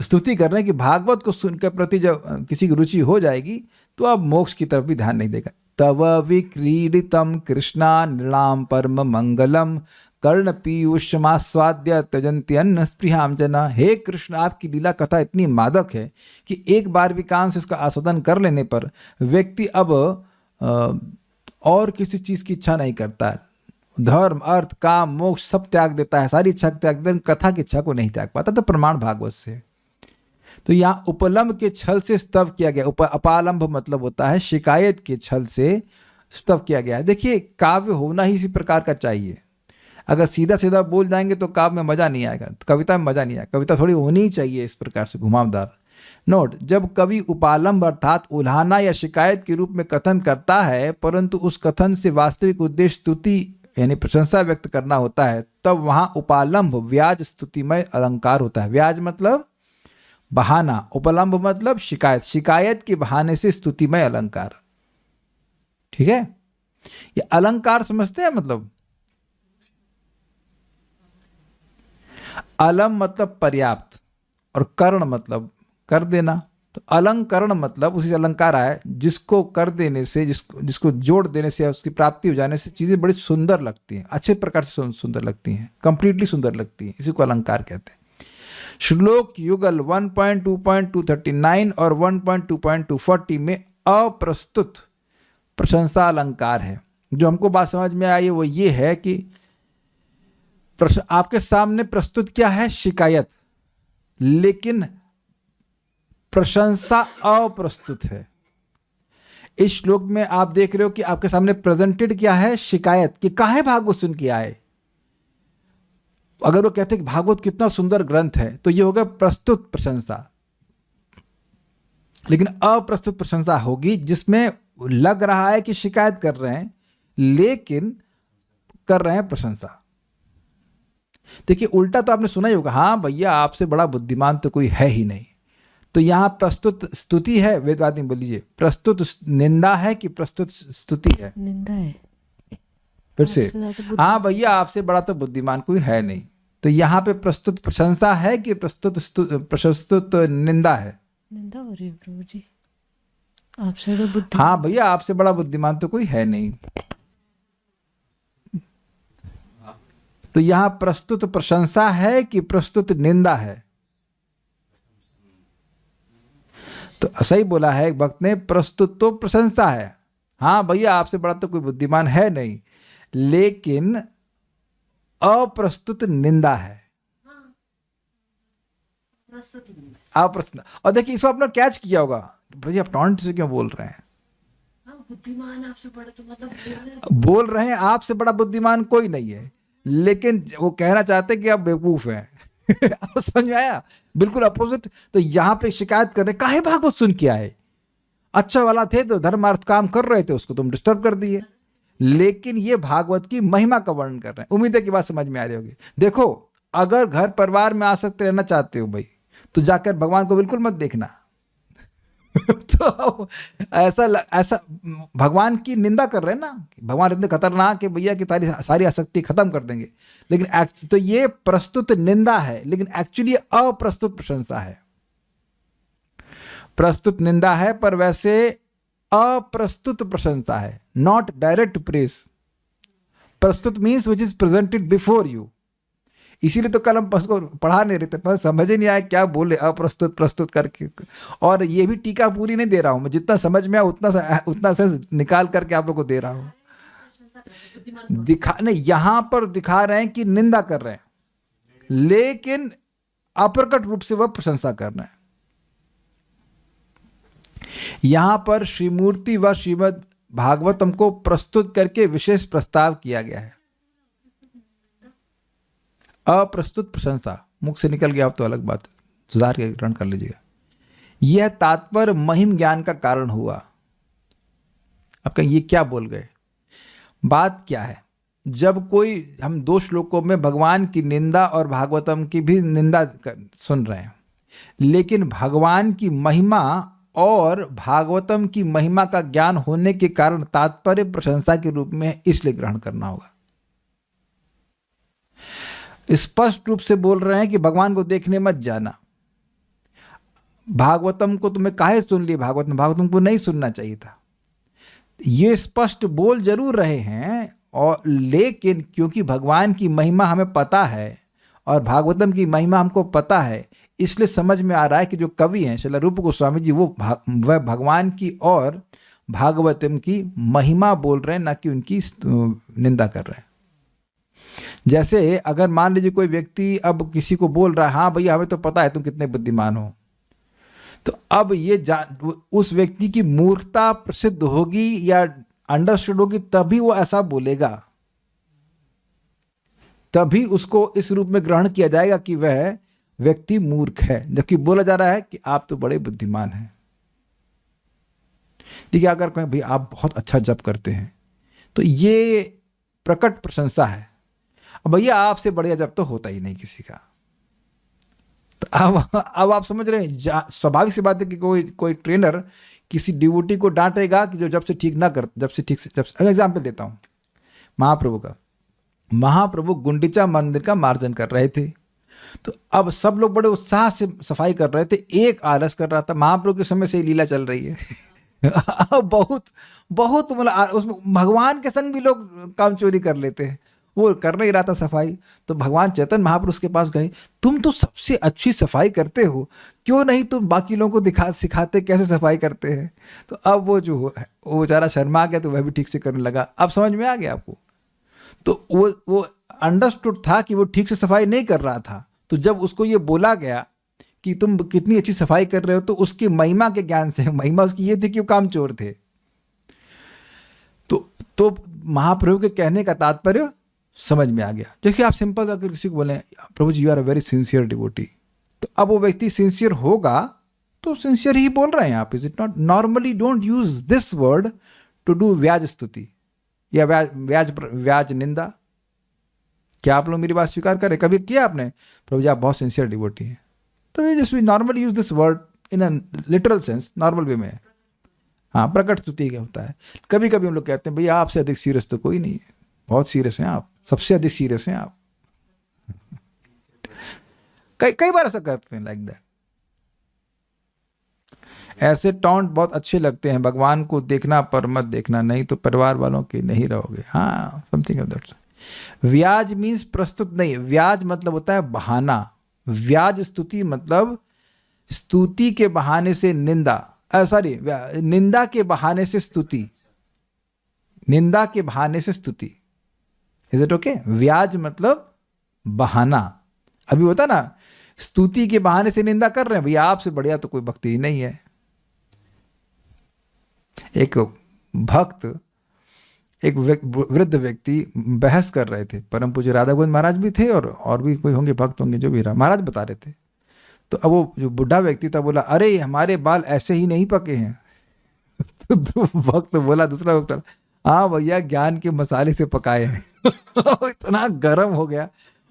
स्तुति कर रहे हैं कि भागवत को सुनकर प्रति जब किसी की रुचि हो जाएगी तो अब मोक्ष की तरफ भी ध्यान नहीं देगा। तव विक्रीडितम कृष्णा नृणाम परम मंगलम कर्ण पीयूषमास्वाद्य त्यजन्ति अन्न स्पृहाम जना। हे कृष्ण, आपकी लीला कथा इतनी मादक है कि एक बार भी कान से इसका आस्वादन कर लेने पर व्यक्ति अब और किसी चीज़ की इच्छा नहीं करता है। धर्म, अर्थ, काम, मोक्ष सब त्याग देता है, सारी इच्छा त्याग देता है, कथा की इच्छा को नहीं त्याग पाता। तो प्रमाण भागवत से। तो यहाँ उपलम्ब के छल से स्तव किया गया। अपालंब मतलब होता है शिकायत के छल से स्तव किया गया है। देखिए, काव्य होना ही इसी प्रकार का चाहिए। अगर सीधा सीधा बोल जाएंगे तो काव्य में मजा नहीं आएगा, कविता में मजा नहीं आएगा। कविता थोड़ी होनी ही चाहिए इस प्रकार से घुमावदार। नोट, जब कवि उपालंब अर्थात उल्हाना या शिकायत के रूप में कथन करता है, परंतु उस कथन से वास्तविक उद्देश्य स्तुति यानी प्रशंसा व्यक्त करना होता है, तब वहां उपालंब व्याज स्तुतिमय अलंकार होता है। व्याज मतलब बहाना, उपलम्ब मतलब शिकायत, शिकायत के बहाने से स्तुतिमय अलंकार। ठीक है, ये अलंकार समझते हैं? मतलब अलम मतलब पर्याप्त और कर्ण मतलब कर देना। तो अलंकरण मतलब उसी से अलंकार आया, जिसको कर देने से, जिसको जोड़ देने से, उसकी प्राप्ति हो जाने से चीजें बड़ी सुंदर लगती हैं, अच्छे प्रकार से सुंदर लगती हैं, कंप्लीटली सुंदर लगती हैं, इसी को अलंकार कहते हैं। श्लोक युगल 1.2.239 और 1.2.240 में अप्रस्तुत प्रशंसा अलंकार है। जो हमको बात समझ में आई है वो ये है कि आपके सामने प्रस्तुत क्या है, शिकायत, लेकिन प्रशंसा अप्रस्तुत है। इस श्लोक में आप देख रहे हो कि आपके सामने प्रेजेंटेड क्या है, शिकायत कि काहे भागवत सुन के आए। अगर वो कहते हैं कि भागवत कितना सुंदर ग्रंथ है, तो ये होगा प्रस्तुत प्रशंसा। लेकिन अप्रस्तुत प्रशंसा होगी जिसमें लग रहा है कि शिकायत कर रहे हैं, लेकिन कर रहे हैं प्रशंसा। देखिए, उल्टा तो आपने सुना ही होगा, हाँ भैया आपसे बड़ा बुद्धिमान तो कोई है ही नहीं। तो यहां प्रस्तुत स्तुति है, वेदवादी बोलिए, प्रस्तुत निंदा है कि प्रस्तुत स्तुति है? निंदा है। फिर से, हाँ भैया आपसे बड़ा तो बुद्धिमान कोई है नहीं। तो यहाँ पे प्रस्तुत प्रशंसा है कि प्रस्तुत निंदा है? निंदा हो रही है प्रभु जी, आपसे तो बुद्धि, हाँ भैया आपसे बड़ा बुद्धिमान तो कोई है नहीं। तो यहाँ प्रस्तुत प्रशंसा है कि प्रस्तुत निंदा है? तो सही बोला है एक भक्त ने, प्रस्तुत तो प्रशंसा है, हाँ भैया आपसे बड़ा तो कोई बुद्धिमान है नहीं, लेकिन अप्रस्तुत निंदा है। अप्रस्तुत। और देखिए, इसको आपने कैच किया होगा, भाई आप टॉन्ट से क्यों बोल रहे हैं? बुद्धिमान आपसे बड़ा तो मतलब बोल रहे हैं आपसे बड़ा बुद्धिमान कोई नहीं है, लेकिन वो कहना चाहते हैं कि आप बेवकूफ हैं। आप समझ में आया? बिल्कुल अपोजिट। तो यहाँ पे शिकायत कर रहे, काहे भागवत सुन के आए, अच्छा वाला थे तो धर्म अर्थ काम कर रहे थे, उसको तुम डिस्टर्ब कर दिए। लेकिन ये भागवत की महिमा का वर्णन कर रहे हैं। उम्मीद है कि बात समझ में आ रही होगी। देखो, अगर घर परिवार में आसक्त रहना चाहते हो भाई, तो जाकर भगवान को बिल्कुल मत देखना। तो ऐसा भगवान की निंदा कर रहे हैं ना, भगवान इतने खतरनाक है भैया कि सारी आसक्ति खत्म कर देंगे, लेकिन तो ये प्रस्तुत निंदा है, लेकिन एक्चुअली अप्रस्तुत प्रशंसा है। प्रस्तुत निंदा है पर वैसे अप्रस्तुत प्रशंसा है, नॉट डायरेक्ट प्रेज। प्रस्तुत means which is presented before you. इसीलिए तो कल हम उसको पढ़ा नहीं रहे थे, पर समझ ही नहीं आया क्या बोले अप्रस्तुत प्रस्तुत करके। और ये भी टीका पूरी नहीं दे रहा हूं मैं, जितना समझ में आया उतना सेंस निकाल करके आप लोग को दे रहा हूं। नहीं, यहां पर दिखा रहे हैं कि निंदा कर रहे हैं, लेकिन अप्रकट रूप से वह प्रशंसा कर रहे हैं। यहां पर श्रीमूर्ति व श्रीमद् भागवतम को प्रस्तुत करके विशेष प्रस्ताव किया गया है। अप्रस्तुत प्रशंसा मुख से निकल गया तो अलग बात है, सुधार के ग्रहण कर लीजिएगा। यह तात्पर्य महिम ज्ञान का कारण हुआ। अब कहीं ये क्या बोल गए, बात क्या है? जब कोई हम 2 श्लोकों में भगवान की निंदा और भागवतम की भी निंदा सुन रहे हैं, लेकिन भगवान की महिमा और भागवतम की महिमा का ज्ञान होने के कारण तात्पर्य प्रशंसा के रूप में इसलिए ग्रहण करना होगा। स्पष्ट रूप से बोल रहे हैं कि भगवान को देखने मत जाना। भागवतम को तुम्हें काहे सुन लिया, भागवतम को नहीं सुनना चाहिए था। ये स्पष्ट बोल जरूर रहे हैं, और लेकिन क्योंकि भगवान की महिमा हमें पता है और भागवतम की महिमा हमको पता है, इसलिए समझ में आ रहा है कि जो कवि हैं श्रील रूप गोस्वामी जी, वह भगवान की और भागवतम की महिमा बोल रहे हैं, ना कि उनकी निंदा कर रहे हैं। जैसे अगर मान लीजिए कोई व्यक्ति अब किसी को बोल रहा है, हाँ भैया हमें तो पता है तुम कितने बुद्धिमान हो, तो अब ये उस व्यक्ति की मूर्खता प्रसिद्ध होगी या अंडरस्टूड होगी, तभी वो ऐसा बोलेगा, तभी उसको इस रूप में ग्रहण किया जाएगा कि वह व्यक्ति मूर्ख है, जबकि बोला जा रहा है कि आप तो बड़े बुद्धिमान हैं। देखिए, अगर कहें भाई आप बहुत अच्छा जप करते हैं, तो ये प्रकट प्रशंसा है। अब भैया आपसे बढ़िया जप तो होता ही नहीं किसी का। तो अब आप समझ रहे हैं, स्वाभाविक सी बात है कि कोई ट्रेनर किसी डिवोटी को डांटेगा कि जो जब से ठीक ना कर, जब से एग्जाम्पल देता हूं महाप्रभु का। महाप्रभु गुंडीचा मंदिर का मार्जन कर रहे थे, तो अब सब लोग बड़े उत्साह से सफाई कर रहे थे, एक आलस कर रहा था। महाप्रभु के समय से लीला चल रही है। बहुत मतलब उसमें भगवान के संग भी लोग काम चोरी कर लेते हैं। वो कर नहीं रहा था सफाई, तो भगवान चैतन्य महापुरुष के पास गए, तुम तो सबसे अच्छी सफाई करते हो, क्यों नहीं तुम बाकी लोगों को सिखाते कैसे सफाई करते हैं। तो अब वो जो है वो बेचारा शर्मा गया, तो वह भी ठीक से करने लगा। अब समझ में आ गया आपको? तो वो अंडरस्टूड था कि वो ठीक से सफाई नहीं कर रहा था। तो जब उसको ये बोला गया कि तुम कितनी अच्छी सफाई कर रहे हो, तो उसकी महिमा के ज्ञान से, महिमा उसकी ये थी कि वो कामचोर थे। तो महाप्रभु के कहने का तात्पर्य समझ में आ गया। देखिए, आप सिंपल अगर किसी को बोले Prabhu ji you are a very sincere devotee, तो अब वो व्यक्ति सिंसियर होगा तो सिंसियर ही बोल रहे हैं आप। Is it not? Normally don't use this word to do व्याज स्तुति या व्याज निंदा। क्या आप लोग मेरी बात स्वीकार करें? कभी किया आपने प्रभु जी आप बहुत सिंसियर डिवोटी हैं, तो just we normally use this word in a literal sense, normal way में। हाँ, प्रकट स्तुति क्या होता है। कभी कभी हम लोग कहते हैं भैया आपसे अधिक सीरियस तो कोई नहीं है, बहुत सीरियस हैं आप, सबसे अधिक सीरियस हैं आप। कई बार ऐसा करते हैं, लाइक दैट। ऐसे टॉन्ट बहुत अच्छे लगते हैं, भगवान को देखना पर मत देखना, नहीं तो परिवार वालों के नहीं रहोगे। हाँ, समथिंग ऑफ दैट। व्याज मीन्स प्रस्तुत नहीं, व्याज मतलब होता है बहाना। व्याज स्तुति मतलब स्तुति के बहाने से निंदा, सॉरी निंदा के बहाने से स्तुति, निंदा के बहाने से स्तुति। Is it okay? व्याज मतलब बहाना। अभी होता ना, स्तुति के बहाने से निंदा कर रहे हैं, भैया आपसे बढ़िया तो कोई भक्ति ही नहीं है। एक भक्त, एक वृद्ध व्यक्ति बहस कर रहे थे, परम पूज्य राधा गोविंद महाराज भी थे और भी कोई होंगे, भक्त होंगे, जो भी रहा, महाराज बता रहे थे। तो अब वो जो बुढ़ा व्यक्ति था बोला, अरे हमारे बाल ऐसे ही नहीं पके हैं। तो भक्त बोला, दूसरा भक्त, हाँ भैया ज्ञान के मसाले से पकाए हैं। इतना गर्म हो गया,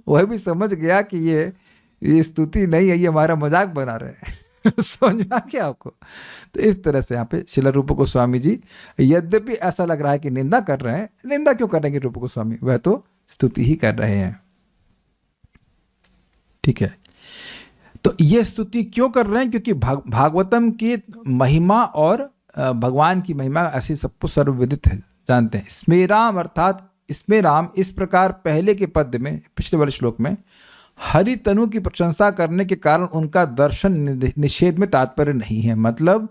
वह भी समझ गया कि ये ये स्तुति नहीं है, ये हमारा मजाक बना रहे हैं। समझ में आ गया आपको? तो इस तरह से यहाँ पे श्रील रूप गोस्वामी जी, यद्यपि ऐसा लग रहा है कि निंदा कर रहे हैं, निंदा क्यों करेंगे रूप गोस्वामी, वह तो स्तुति ही कर रहे हैं। ठीक है, तो ये स्तुति क्यों कर रहे हैं? क्योंकि भागवतम की महिमा और भगवान की महिमा ऐसी सबको सर्वविदित है, जानते हैं। स्मे राम अर्थात स्मे राम, इस प्रकार पहले के पद्य में, पिछले वाले श्लोक में हरि तनु की प्रशंसा करने के कारण उनका दर्शन निषेध में तात्पर्य नहीं है। मतलब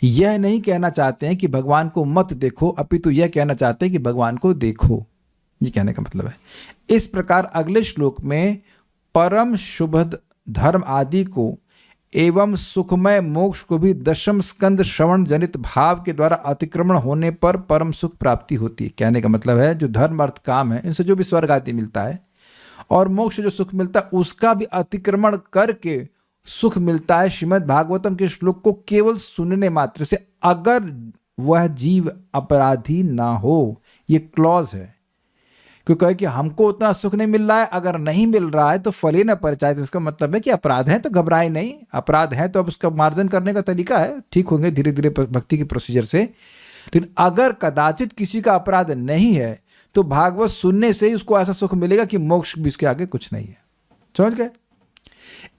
यह नहीं कहना चाहते हैं कि भगवान को मत देखो, अपितु यह कहना चाहते हैं कि भगवान को देखो, ये कहने का मतलब है। इस प्रकार अगले श्लोक में परम शुभ धर्म आदि को एवं सुखमय मोक्ष को भी दशम स्कंद श्रवण जनित भाव के द्वारा अतिक्रमण होने पर परम सुख प्राप्ति होती है। कहने का मतलब है जो धर्म अर्थ काम है, इनसे जो भी स्वर्ग आदि मिलता है और मोक्ष जो सुख मिलता है, उसका भी अतिक्रमण करके सुख मिलता है श्रीमद् भागवतम के श्लोक को केवल सुनने मात्र से, अगर वह जीव अपराधी ना हो। ये क्लॉज है, क्योंकि कहे कि हमको उतना सुख नहीं मिल रहा है, अगर नहीं मिल रहा है तो फले न परिचायत, इसका मतलब है कि अपराध है तो घबराए नहीं, अपराध है तो अब उसका मार्जन करने का तरीका है, ठीक होंगे धीरे धीरे भक्ति की प्रोसीजर से। लेकिन अगर कदाचित किसी का अपराध नहीं है तो भागवत सुनने से ही उसको ऐसा सुख मिलेगा कि मोक्ष भी उसके आगे कुछ नहीं है। समझ गए?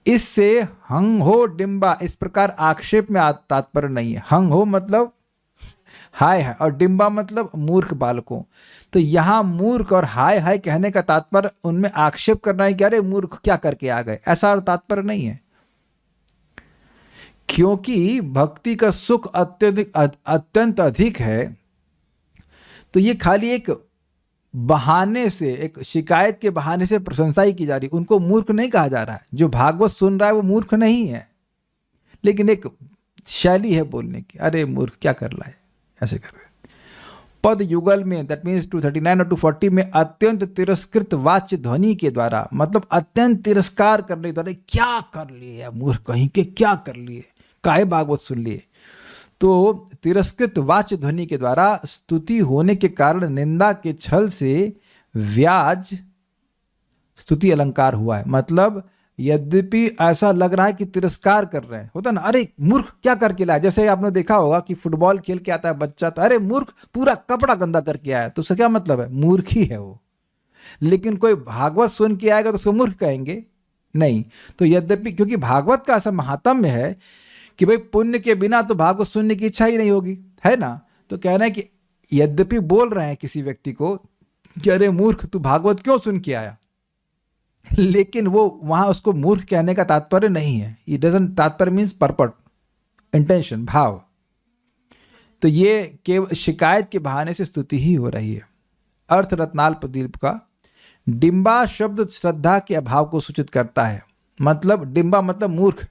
इससे हंग हो डिम्बा, इस प्रकार आक्षेप में तात्पर्य नहीं है। हंग हो मतलब हाय है, और डिम्बा मतलब मूर्ख बालकों। तो यहां मूर्ख और हाय हाय कहने का तात्पर्य उनमें आक्षेप करना है कि अरे मूर्ख क्या करके आ गए, ऐसा तात्पर्य नहीं है। क्योंकि भक्ति का सुख अत्यंत अधिक है, तो ये खाली एक बहाने से, एक शिकायत के बहाने से प्रशंसा ही की जा रही। उनको मूर्ख नहीं कहा जा रहा है, जो भागवत सुन रहा है वो मूर्ख नहीं है, लेकिन एक शैली है बोलने की, अरे मूर्ख क्या कर रहा है, ऐसे कर रहे। पद युगल में, दैट मीन्स 239 और 240 में अत्यंत तिरस्कृत वाच्य ध्वनि के द्वारा, मतलब अत्यंत तिरस्कार करने के द्वारा, क्या कर लिए मूर्ख कहीं के, क्या कर लिए, काहे भागवत सुन लिए। तो तिरस्कृत वाच्य ध्वनि के द्वारा स्तुति होने के कारण निंदा के छल से व्याज स्तुति अलंकार हुआ है। मतलब यद्यपि ऐसा लग रहा है कि तिरस्कार कर रहे हैं, होता ना, अरे मूर्ख क्या करके लाया। जैसे आपने देखा होगा कि फुटबॉल खेल के आता है बच्चा, तो अरे मूर्ख पूरा कपड़ा गंदा करके आया, तो उसका क्या मतलब है, मूर्ख ही है वो। लेकिन कोई भागवत सुन के आएगा तो उसको मूर्ख कहेंगे नहीं। तो यद्यपि, क्योंकि भागवत का ऐसा महात्म्य है कि भाई पुण्य के बिना तो भागवत सुनने की इच्छा ही नहीं होगी, है ना। तो कहना है कि यद्यपि बोल रहे हैं किसी व्यक्ति को कि अरे मूर्ख तू भागवत क्यों सुन के आया, लेकिन वो वहां उसको मूर्ख कहने का तात्पर्य नहीं है। इट डजंट, तात्पर्य मीन्स पर्पट, इंटेंशन, भाव। तो ये केवल शिकायत के बहाने से स्तुति ही हो रही है। अर्थ रत्नाल्पदीप का डिम्बा शब्द श्रद्धा के अभाव को सूचित करता है। मतलब डिम्बा मतलब मूर्ख,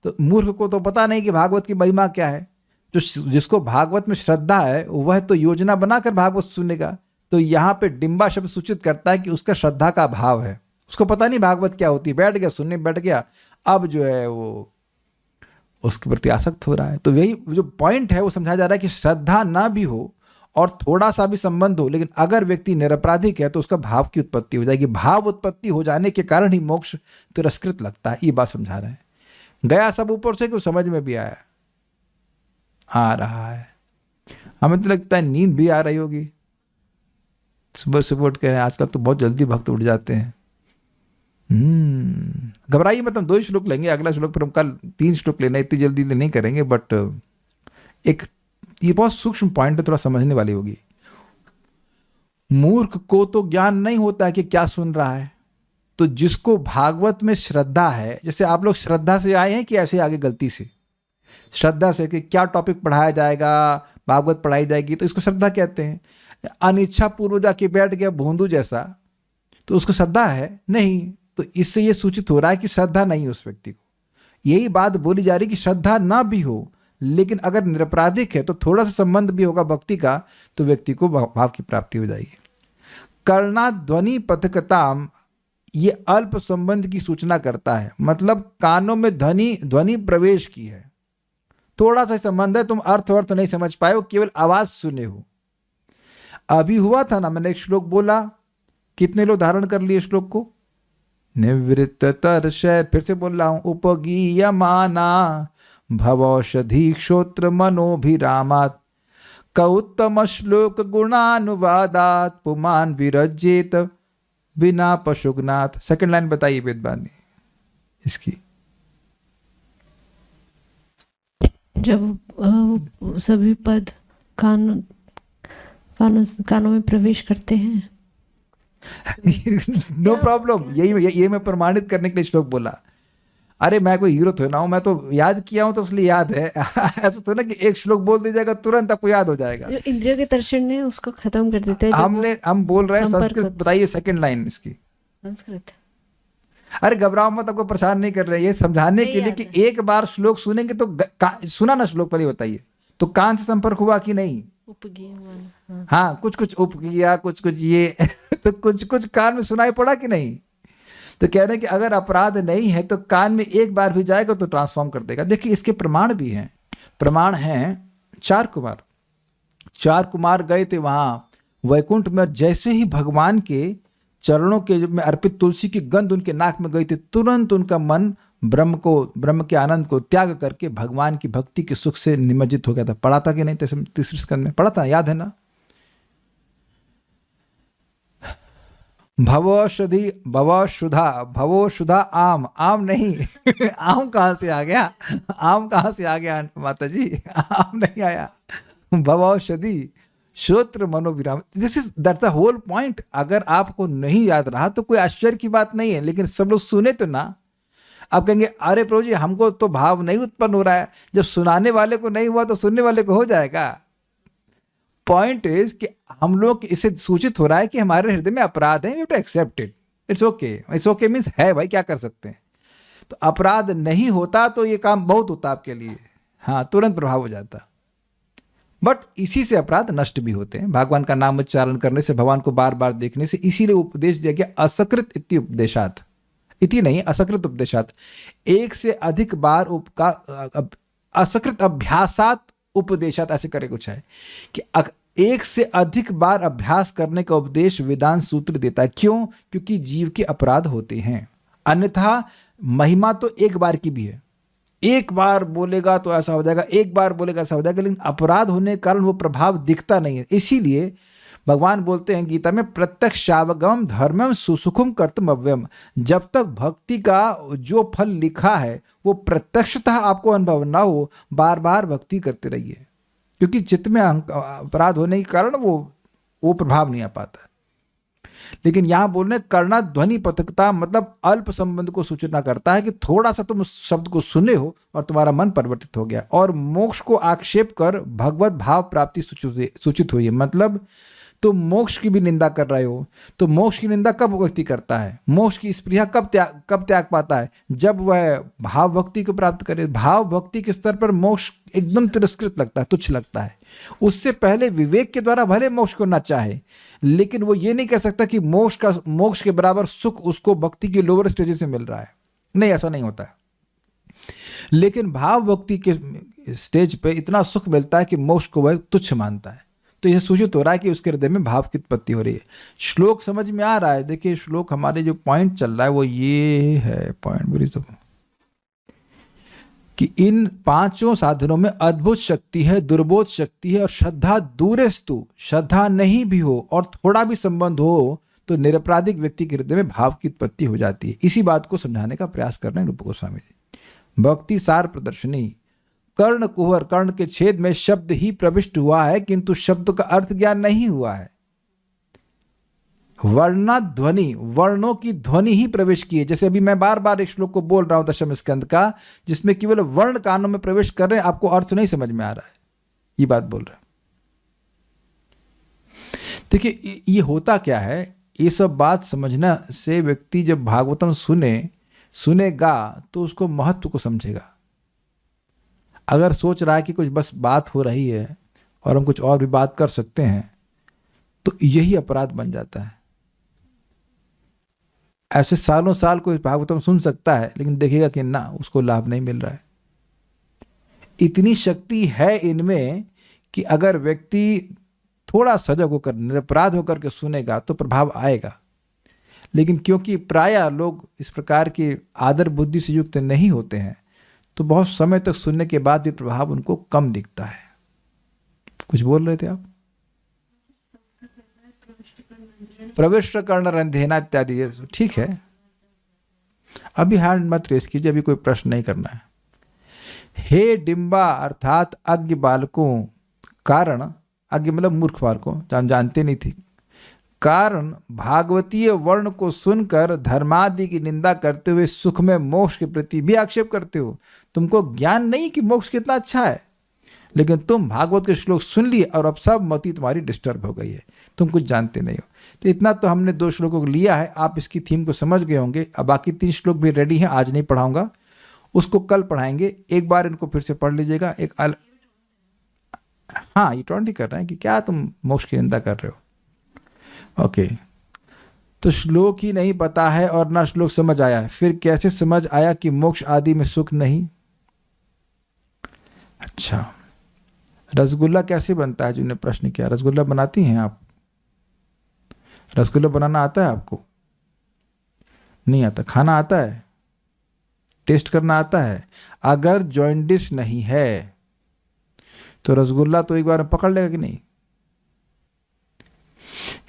तो मूर्ख को तो पता नहीं कि भागवत की महिमा क्या है। जो जिसको भागवत में श्रद्धा है वह तो योजना बनाकर भागवत सुनेगा। तो यहाँ पे डिम्बा शब्द सूचित करता है कि उसका श्रद्धा का अभाव है, उसको पता नहीं भागवत क्या होती, बैठ गया सुनने, बैठ गया, अब जो है वो उसके प्रति आसक्त हो रहा है। तो यही जो पॉइंट है वो समझाया जा रहा है कि श्रद्धा ना भी हो और थोड़ा सा भी संबंध हो, लेकिन अगर व्यक्ति निरपराधिक है तो उसका भाव की उत्पत्ति हो जाएगी। भाव उत्पत्ति हो जाने के कारण ही मोक्ष तिरस्कृत लगता है। ये बात समझा रहे हैं। गया सब ऊपर से, कि समझ में भी आया, आ रहा है। हमें तो लगता है नींद भी आ रही होगी, सुबह सुबह उठ कर। आजकल तो बहुत जल्दी भक्त उठ जाते हैं। घबराइए मत, हम 2 श्लोक लेंगे, अगला श्लोक फिर हम कल 3 श्लोक लेना, इतनी जल्दी नहीं करेंगे। बट एक ये बहुत सूक्ष्म पॉइंट है, थोड़ा समझने वाली होगी। मूर्ख को तो ज्ञान नहीं होता है कि क्या सुन रहा है। तो जिसको भागवत में श्रद्धा है, जैसे आप लोग श्रद्धा से आए हैं कि ऐसे आगे गलती से, श्रद्धा से कि क्या टॉपिक पढ़ाया जाएगा, भागवत पढ़ाई जाएगी, तो इसको श्रद्धा कहते हैं। अनिच्छा पूर्व जाके बैठ गया भोंदू जैसा, तो उसको श्रद्धा है नहीं। तो इससे ये सूचित हो रहा है कि श्रद्धा नहीं उस व्यक्ति को। यही बात बोली जा रही कि श्रद्धा ना भी हो, लेकिन अगर निरपराधिक है तो थोड़ा सा संबंध भी होगा भक्ति का, तो व्यक्ति को भाव की प्राप्ति हो जाएगी। कर्णा ध्वनि पथकताम, ये अल्प संबंध की सूचना करता है। मतलब कानों में ध्वनि प्रवेश की है, थोड़ा सा संबंध है, तुम अर्थ नहीं समझ पाए हो, केवल आवाज सुने हो। अभी हुआ था ना, मैंने एक श्लोक बोला कितने लोग धारण कर लिए श्लोक को? निवृत्त तरशय, फिर से बोल रहा हूं, उपगीयमाना भवौषधि क्षोत्र मनोभिरामात् कौत्तम श्लोक गुणानुवादात पुमान विरजेत बिना पशुगनाथ। सेकंड लाइन बताइए वेदवाणी इसकी। जब सभी पद कानों में प्रवेश करते हैं। नो प्रॉब्लम, यही मैं प्रमाणित करने के लिए श्लोक बोला। अरे मैं कोई हीरो थोड़ा हूं, मैं तो याद किया हूं तो इसलिए याद है। ऐसा तो ना कि एक श्लोक बोल दिया जाएगा तुरंत आपको याद हो जाएगा। जो इंद्रियों के दर्शन ने उसको खत्म कर देते हैं। हम बोल रहे हैं संस्कृत, बताइए सेकंड लाइन इसकी। संस्कृत। अरे घबराओ मत, आपको परेशान नहीं कर रहे, ये समझाने के लिए कि एक बार श्लोक सुनेंगे तो सुना ना श्लोक, पहले बताइए तो कान से संपर्क हुआ कि नहीं? उपगीयमान। हाँ, कुछ उप किया, कुछ ये तो कुछ कान में सुनाई पड़ा कि नहीं? तो कह रहे हैं कि अगर अपराध नहीं है तो कान में एक बार भी जाएगा तो ट्रांसफॉर्म कर देगा। देखिए इसके प्रमाण भी हैं। प्रमाण हैं 4 कुमार। 4 कुमार गए थे वहां वैकुंठ में, जैसे ही भगवान के चरणों के में अर्पित तुलसी की गंध उनके नाक में गई थी, तुरंत उनका मन ब्रह्म के आनंद को त्याग करके भगवान की भक्ति के सुख से निमज्जित हो गया था। पढ़ा था कि नहीं? तीसरे स्कंद में पढ़ा था, याद है ना? भवोषुधा आम नहीं आम कहां से आ गया? आम कहां से आ गया माता जी? आम नहीं आया। भवौषधि श्रोत्र मनोविराम, this is that's the whole point. अगर आपको नहीं याद रहा तो कोई आश्चर्य की बात नहीं है, लेकिन सब लोग सुने तो ना। आप कहेंगे अरे प्रभु जी हमको तो भाव नहीं उत्पन्न हो रहा है। जब सुनाने वाले को नहीं हुआ तो सुनने वाले को हो जाएगा। पॉइंट इज कि हम लोग इससे सूचित हो रहा है कि हमारे हृदय में अपराध है, we have to accept it. It's okay. It's okay means है भाई, क्या कर सकते हैं। तो अपराध नहीं होता तो ये काम बहुत होता आपके लिए, हाँ, तुरंत प्रभाव हो जाता। बट इसी से अपराध नष्ट भी होते हैं। भगवान का नाम उच्चारण करने से, भगवान को बार बार देखने से। इसीलिए उपदेश दिया गया असकृत इति उपदेशात, इति नहीं असकृत उपदेशात। एक से अधिक बार असकृत अभ्यासात उपदेशात, ऐसे करे कुछ है कि एक से अधिक बार अभ्यास करने का उपदेश वेदांत सूत्र देता है। क्यों? क्योंकि जीव के अपराध होते हैं। अन्यथा महिमा तो एक बार की भी है, एक बार बोलेगा तो ऐसा हो जाएगा, एक बार बोलेगा ऐसा हो जाएगा, लेकिन अपराध होने के कारण वो प्रभाव दिखता नहीं है। इसीलिए भगवान बोलते हैं गीता में, प्रत्यक्षावगम धर्मम सुसुखम कर्तव्यम। जब तक भक्ति का जो फल लिखा है वो प्रत्यक्षतः आपको अनुभव ना हो, बार बार भक्ति करते रहिए, क्योंकि चित्त में अपराध होने के कारण वो प्रभाव नहीं आ पाता। लेकिन यहां बोल रहे करना ध्वनि पथकता, मतलब अल्प संबंध को सूचना करता है कि थोड़ा सा तुम उस शब्द को सुने हो और तुम्हारा मन परिवर्तित हो गया, और मोक्ष को आक्षेप कर भगवत भाव प्राप्ति सूचित हुई है। मतलब तुम मोक्ष की भी निंदा कर रहे हो, तो मोक्ष की निंदा कब व्यक्ति करता है? मोक्ष की स्पृहा कब त्याग पाता है? जब वह भाव भक्ति को प्राप्त करे। भाव भक्ति के स्तर पर मोक्ष एकदम तिरस्कृत लगता है, तुच्छ लगता है। उससे पहले विवेक के द्वारा भले मोक्ष को ना चाहे, लेकिन वो ये नहीं कह सकता कि मोक्ष के बराबर सुख उसको भक्ति की लोअर स्टेज से मिल रहा है। नहीं, ऐसा नहीं होता है। लेकिन भाव भक्ति के स्टेज पे इतना सुख मिलता है कि मोक्ष को वह तुच्छ मानता है। तो यह सूचित हो रहा है कि उसके हृदय में भाव की उत्पत्ति हो रही है। श्लोक समझ में आ रहा है? देखिए श्लोक हमारे जो पॉइंट चल रहा है वो ये है पॉइंट बुरी सब, कि इन 5 साधनों में अद्भुत शक्ति है, दुर्बोध शक्ति है, और श्रद्धा दूरेस्तु, श्रद्धा नहीं भी हो और थोड़ा भी संबंध हो तो निरपराधिक व्यक्ति के हृदय में भाव की उत्पत्ति हो जाती है। इसी बात को समझाने का प्रयास कर रहे हैं रूप गोस्वामी जी। भक्ति सार प्रदर्शनी। कर्ण कुहर, कर्ण के छेद में शब्द ही प्रविष्ट हुआ है, किंतु शब्द का अर्थ ज्ञान नहीं हुआ है। वर्णा ध्वनि, वर्णों की ध्वनि ही प्रवेश की है। जैसे अभी मैं बार बार एक श्लोक को बोल रहा हूं दशम स्कंद का, जिसमें केवल वर्ण कानों में प्रवेश कर रहे हैं, आपको अर्थ नहीं समझ में आ रहा है, ये बात बोल रहे हैं। देखिए ये होता क्या है, ये सब बात समझना से व्यक्ति जब भागवतम सुनेगा तो उसको महत्व को समझेगा। अगर सोच रहा है कि कुछ बस बात हो रही है और हम कुछ और भी बात कर सकते हैं, तो यही अपराध बन जाता है। ऐसे सालों साल कोई भागवतम सुन सकता है, लेकिन देखेगा कि ना, उसको लाभ नहीं मिल रहा है। इतनी शक्ति है इनमें कि अगर व्यक्ति थोड़ा सजग होकर, निरपराध होकर के सुनेगा तो प्रभाव आएगा। लेकिन क्योंकि प्रायः लोग इस प्रकार के आदर बुद्धि से युक्त नहीं होते हैं, तो बहुत समय तक सुनने के बाद भी प्रभाव उनको कम दिखता है। कुछ बोल रहे थे आप? प्रविष्ट कर्ण रंधेना इत्यादि, ये ठीक है। अभी हैंड मत रेस कीजिए, अभी कोई प्रश्न नहीं करना है। हे डिम्बा अर्थात अज्ञ बालकों, कारण, अज्ञ मतलब मूर्ख बालकों, जानते नहीं थे, कारण भागवतीय वर्ण को सुनकर धर्मादि की निंदा करते हुए सुख में मोक्ष के प्रति भी आक्षेप करते हो। तुमको ज्ञान नहीं कि मोक्ष कितना अच्छा है, लेकिन तुम भागवत के श्लोक सुन लिए और अब सब मति तुम्हारी डिस्टर्ब हो गई है, तुम कुछ जानते नहीं हो। तो इतना तो हमने 2 श्लोकों को लिया है, आप इसकी थीम को समझ गए होंगे। अब बाकी 3 श्लोक भी रेडी हैं, आज नहीं पढ़ाऊंगा, उसको कल पढ़ाएंगे। एक बार इनको फिर से पढ़ लीजिएगा। हाँ, ये टॉन्ट ही कर रहे हैं कि क्या तुम मोक्ष की निंदा कर रहे हो। ओके, तो श्लोक ही नहीं पता है और ना श्लोक समझ आया है, फिर कैसे समझ आया कि मोक्ष आदि में सुख नहीं? अच्छा, रसगुल्ला कैसे बनता है? जिन्होंने प्रश्न किया, रसगुल्ला बनाती हैं आप? रसगुल्ला बनाना आता है आपको? नहीं आता। खाना आता है? टेस्ट करना आता है? अगर जॉइंडिस नहीं है तो रसगुल्ला तो एक बार में पकड़ लेगा कि नहीं?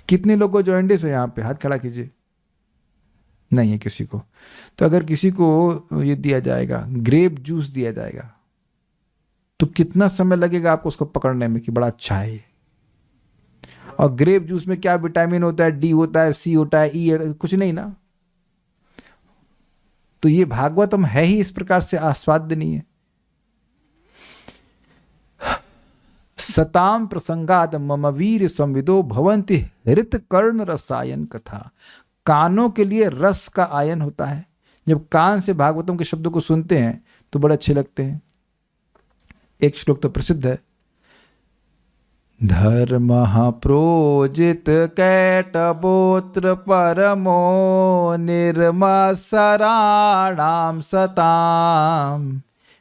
कितने लोगों को जॉइंडिस है यहाँ पे? हाथ खड़ा कीजिए। नहीं है किसी को। तो अगर किसी को ये दिया जाएगा, ग्रेप जूस दिया जाएगा, तो कितना समय लगेगा आपको उसको पकड़ने में कि बड़ा अच्छा है ये? और ग्रेप जूस में क्या विटामिन होता है? डी होता है, सी होता है, ई, कुछ नहीं ना। तो ये भागवतम है ही इस प्रकार से आस्वाद्य नहीं है। सताम प्रसंगाद मम वीर संविदो भवंति हृत कर्ण रसायन कथा। कानों के लिए रस का आयन होता है। जब कान से भागवतम के शब्दों को सुनते हैं तो बड़े अच्छे लगते हैं। एक श्लोक तो प्रसिद्ध है, धर्म प्रोजित कैटबोत्र परमो निर्मसराणाम सताम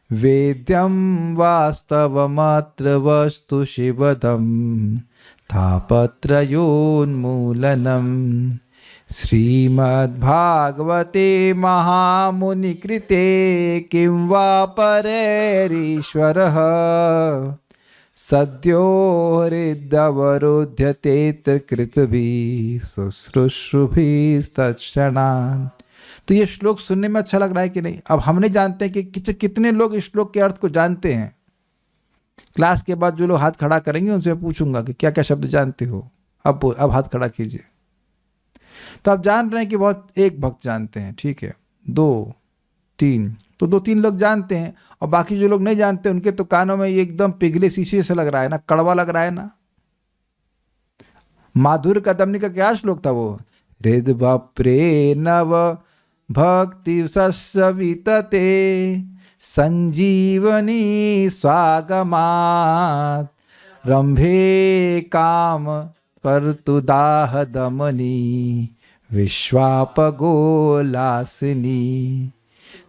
वेद्यम वास्तवमत्र वस्तु शिवदम तापत्रयोन्मूलनम। श्रीमद्भागवते महामुनिकृते किं वा परेरीश्वरः सद्यो हृदवरुध्यते कृतभिः शुश्रूषुभिस्तत्क्षणात्। तो ये श्लोक सुनने में अच्छा लग रहा है कि नहीं? अब हमने जानते हैं कि कितने लोग इस श्लोक के अर्थ को जानते हैं। क्लास के बाद जो लोग हाथ खड़ा करेंगे उनसे पूछूंगा कि क्या क्या शब्द जानते हो। अब हाथ खड़ा कीजिए। तो आप जान रहे हैं कि बहुत, एक भक्त जानते हैं, ठीक है, 2 3, तो 2-3 लोग जानते हैं, और बाकी जो लोग नहीं जानते उनके तो कानों में ये एकदम पिघले शीशे से लग रहा है ना, कड़वा लग रहा है ना। माधुर्य कदम्नी का क्या श्लोक था वो? हृद्वप्रे नव भक्ति सवितते संजीवनी स्वागमात् रंभे काम परतुदाह दमनी विश्वापगोलासिनी।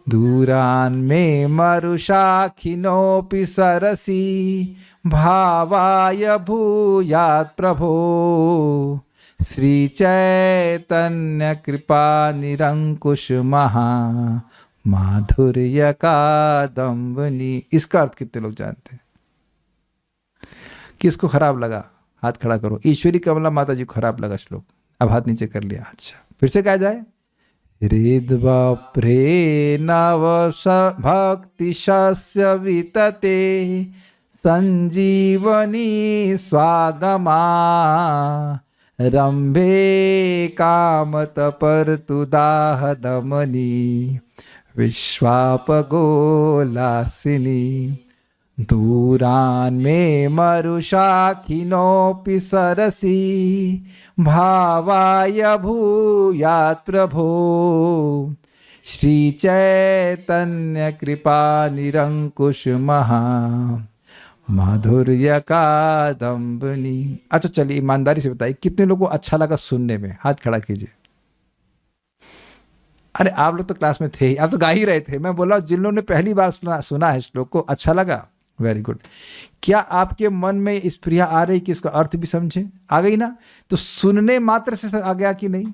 दूरान में मरुषाखिनोऽपि सरसी भावाय भूयात् प्रभो श्री चैतन्य कृपा निरंकुश महा माधुर्य कादम्बनी। इसका अर्थ कितने लोग जानते हैं? किसको खराब लगा? हाथ खड़ा करो। ईश्वरी कमला माता जी को खराब लगा श्लोक। अब हाथ नीचे कर लिया। अच्छा, फिर से कहा जाए, हृद्वप्रे नव भक्ति शस्य वितते संजीवनी स्वागमा रंभे कामत परतुदाह दमनी विश्वापगोलासिनी। दूरान में मरुषाखिनोऽपि सरसी भावाय भूयात् प्रभो श्री चैतन्य कृपा निरंकुश महा माधुर्य कादम्बनी। अच्छा चलिए, ईमानदारी से बताइए कितने लोगों को अच्छा लगा सुनने में? हाथ खड़ा कीजिए। अरे आप लोग तो क्लास में थे ही, आप तो गा ही रहे थे। मैं बोला जिन लोगों ने पहली बार सुना है श्लोक को, अच्छा लगा, वेरी गुड। क्या आपके मन में इस प्रिया आ रही कि इसका अर्थ भी समझे? आ गई ना? तो सुनने मात्र से आ गया कि नहीं?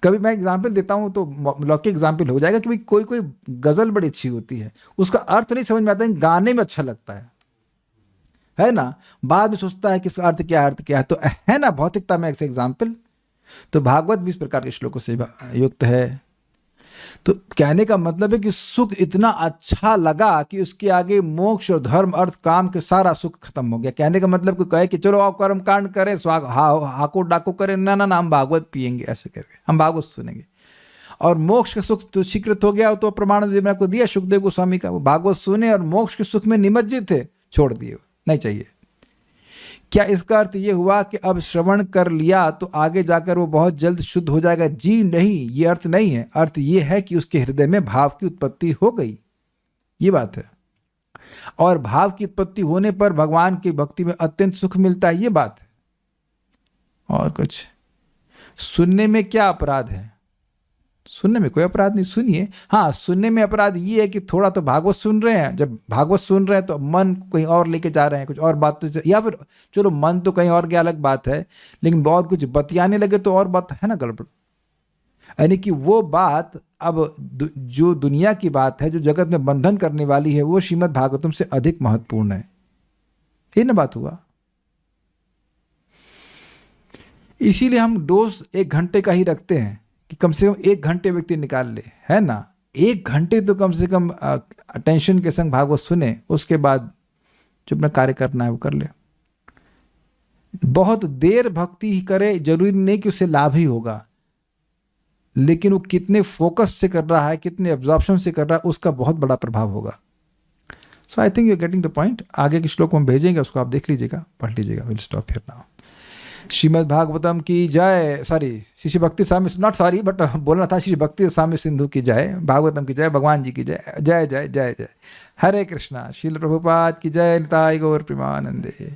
कभी मैं एग्जाम्पल देता हूँ तो लौकिक एग्जाम्पल हो जाएगा कि भाई कोई कोई गज़ल बड़ी अच्छी होती है, उसका अर्थ नहीं समझ में आता है, गाने में अच्छा लगता है ना, बाद में सोचता है कि इसका अर्थ क्या है, तो है ना भौतिकता में ऐसे एग्जाम्पल। तो भागवत भी इस प्रकार के श्लोकों से युक्त है। तो कहने का मतलब है कि सुख इतना अच्छा लगा कि उसके आगे मोक्ष और धर्म अर्थ काम के सारा सुख खत्म हो गया। कहने का मतलब कोई कहे कि चलो आप कर्म कांड करें, हाको डाको करें, ना हम भागवत पियेंगे, ऐसे करके हम भागवत सुनेंगे, और मोक्ष का सुख तो स्वीकृत हो गया। तो प्रमाण मैंने आपको दिया सुखदेव गोस्वामी का, वो भागवत सुने और मोक्ष के सुख में निमज्जित थे, छोड़ दिए, नहीं चाहिए। क्या इसका अर्थ ये हुआ कि अब श्रवण कर लिया तो आगे जाकर वो बहुत जल्द शुद्ध हो जाएगा? जी नहीं, ये अर्थ नहीं है। अर्थ ये है कि उसके हृदय में भाव की उत्पत्ति हो गई, ये बात है। और भाव की उत्पत्ति होने पर भगवान की भक्ति में अत्यंत सुख मिलता है, ये बात है। और कुछ सुनने में क्या अपराध है? सुनने में कोई अपराध नहीं, सुनिए। हाँ, सुनने में अपराध ये है कि थोड़ा तो भागवत सुन रहे हैं, जब भागवत सुन रहे हैं तो मन कहीं और लेके जा रहे हैं, कुछ और बात तो, या फिर चलो मन तो कहीं और गया, अलग बात है, लेकिन बहुत कुछ बतियाने लगे तो और बात है ना गड़बड़। यानी कि वो बात अब जो दुनिया की बात है, जो जगत में बंधन करने वाली है, वो श्रीमद् भागवतम से अधिक महत्वपूर्ण है। ये ना बात हुआ। इसीलिए हम डोज 1 घंटे का ही रखते हैं कि कम से कम 1 घंटे व्यक्ति निकाल ले, है ना। 1 घंटे तो कम से कम अटेंशन के संग भागवत सुने, उसके बाद जो अपना कार्य करना है वो कर ले। बहुत देर भक्ति ही करे, जरूरी नहीं कि उससे लाभ ही होगा, लेकिन वो कितने फोकस से कर रहा है, कितने एब्जॉर्प्शन से कर रहा है, उसका बहुत बड़ा प्रभाव होगा। So I think you are getting the point. आगे के श्लोक हम भेजेंगे, उसको आप देख लीजिएगा, पढ़ लीजिएगा। Will stop here now. Shrimad Bhagavatam की जय। श्री भक्ति स्वामी, नॉट सॉरी बट बोलना था, श्री भक्ति स्वामी सिंधु की जय, भागवतम की जय, भगवान जी की जय, जय जय जय जय। हरे कृष्णा। श्रील प्रभुपाद की जय। निताई गौर प्रेमानंदे।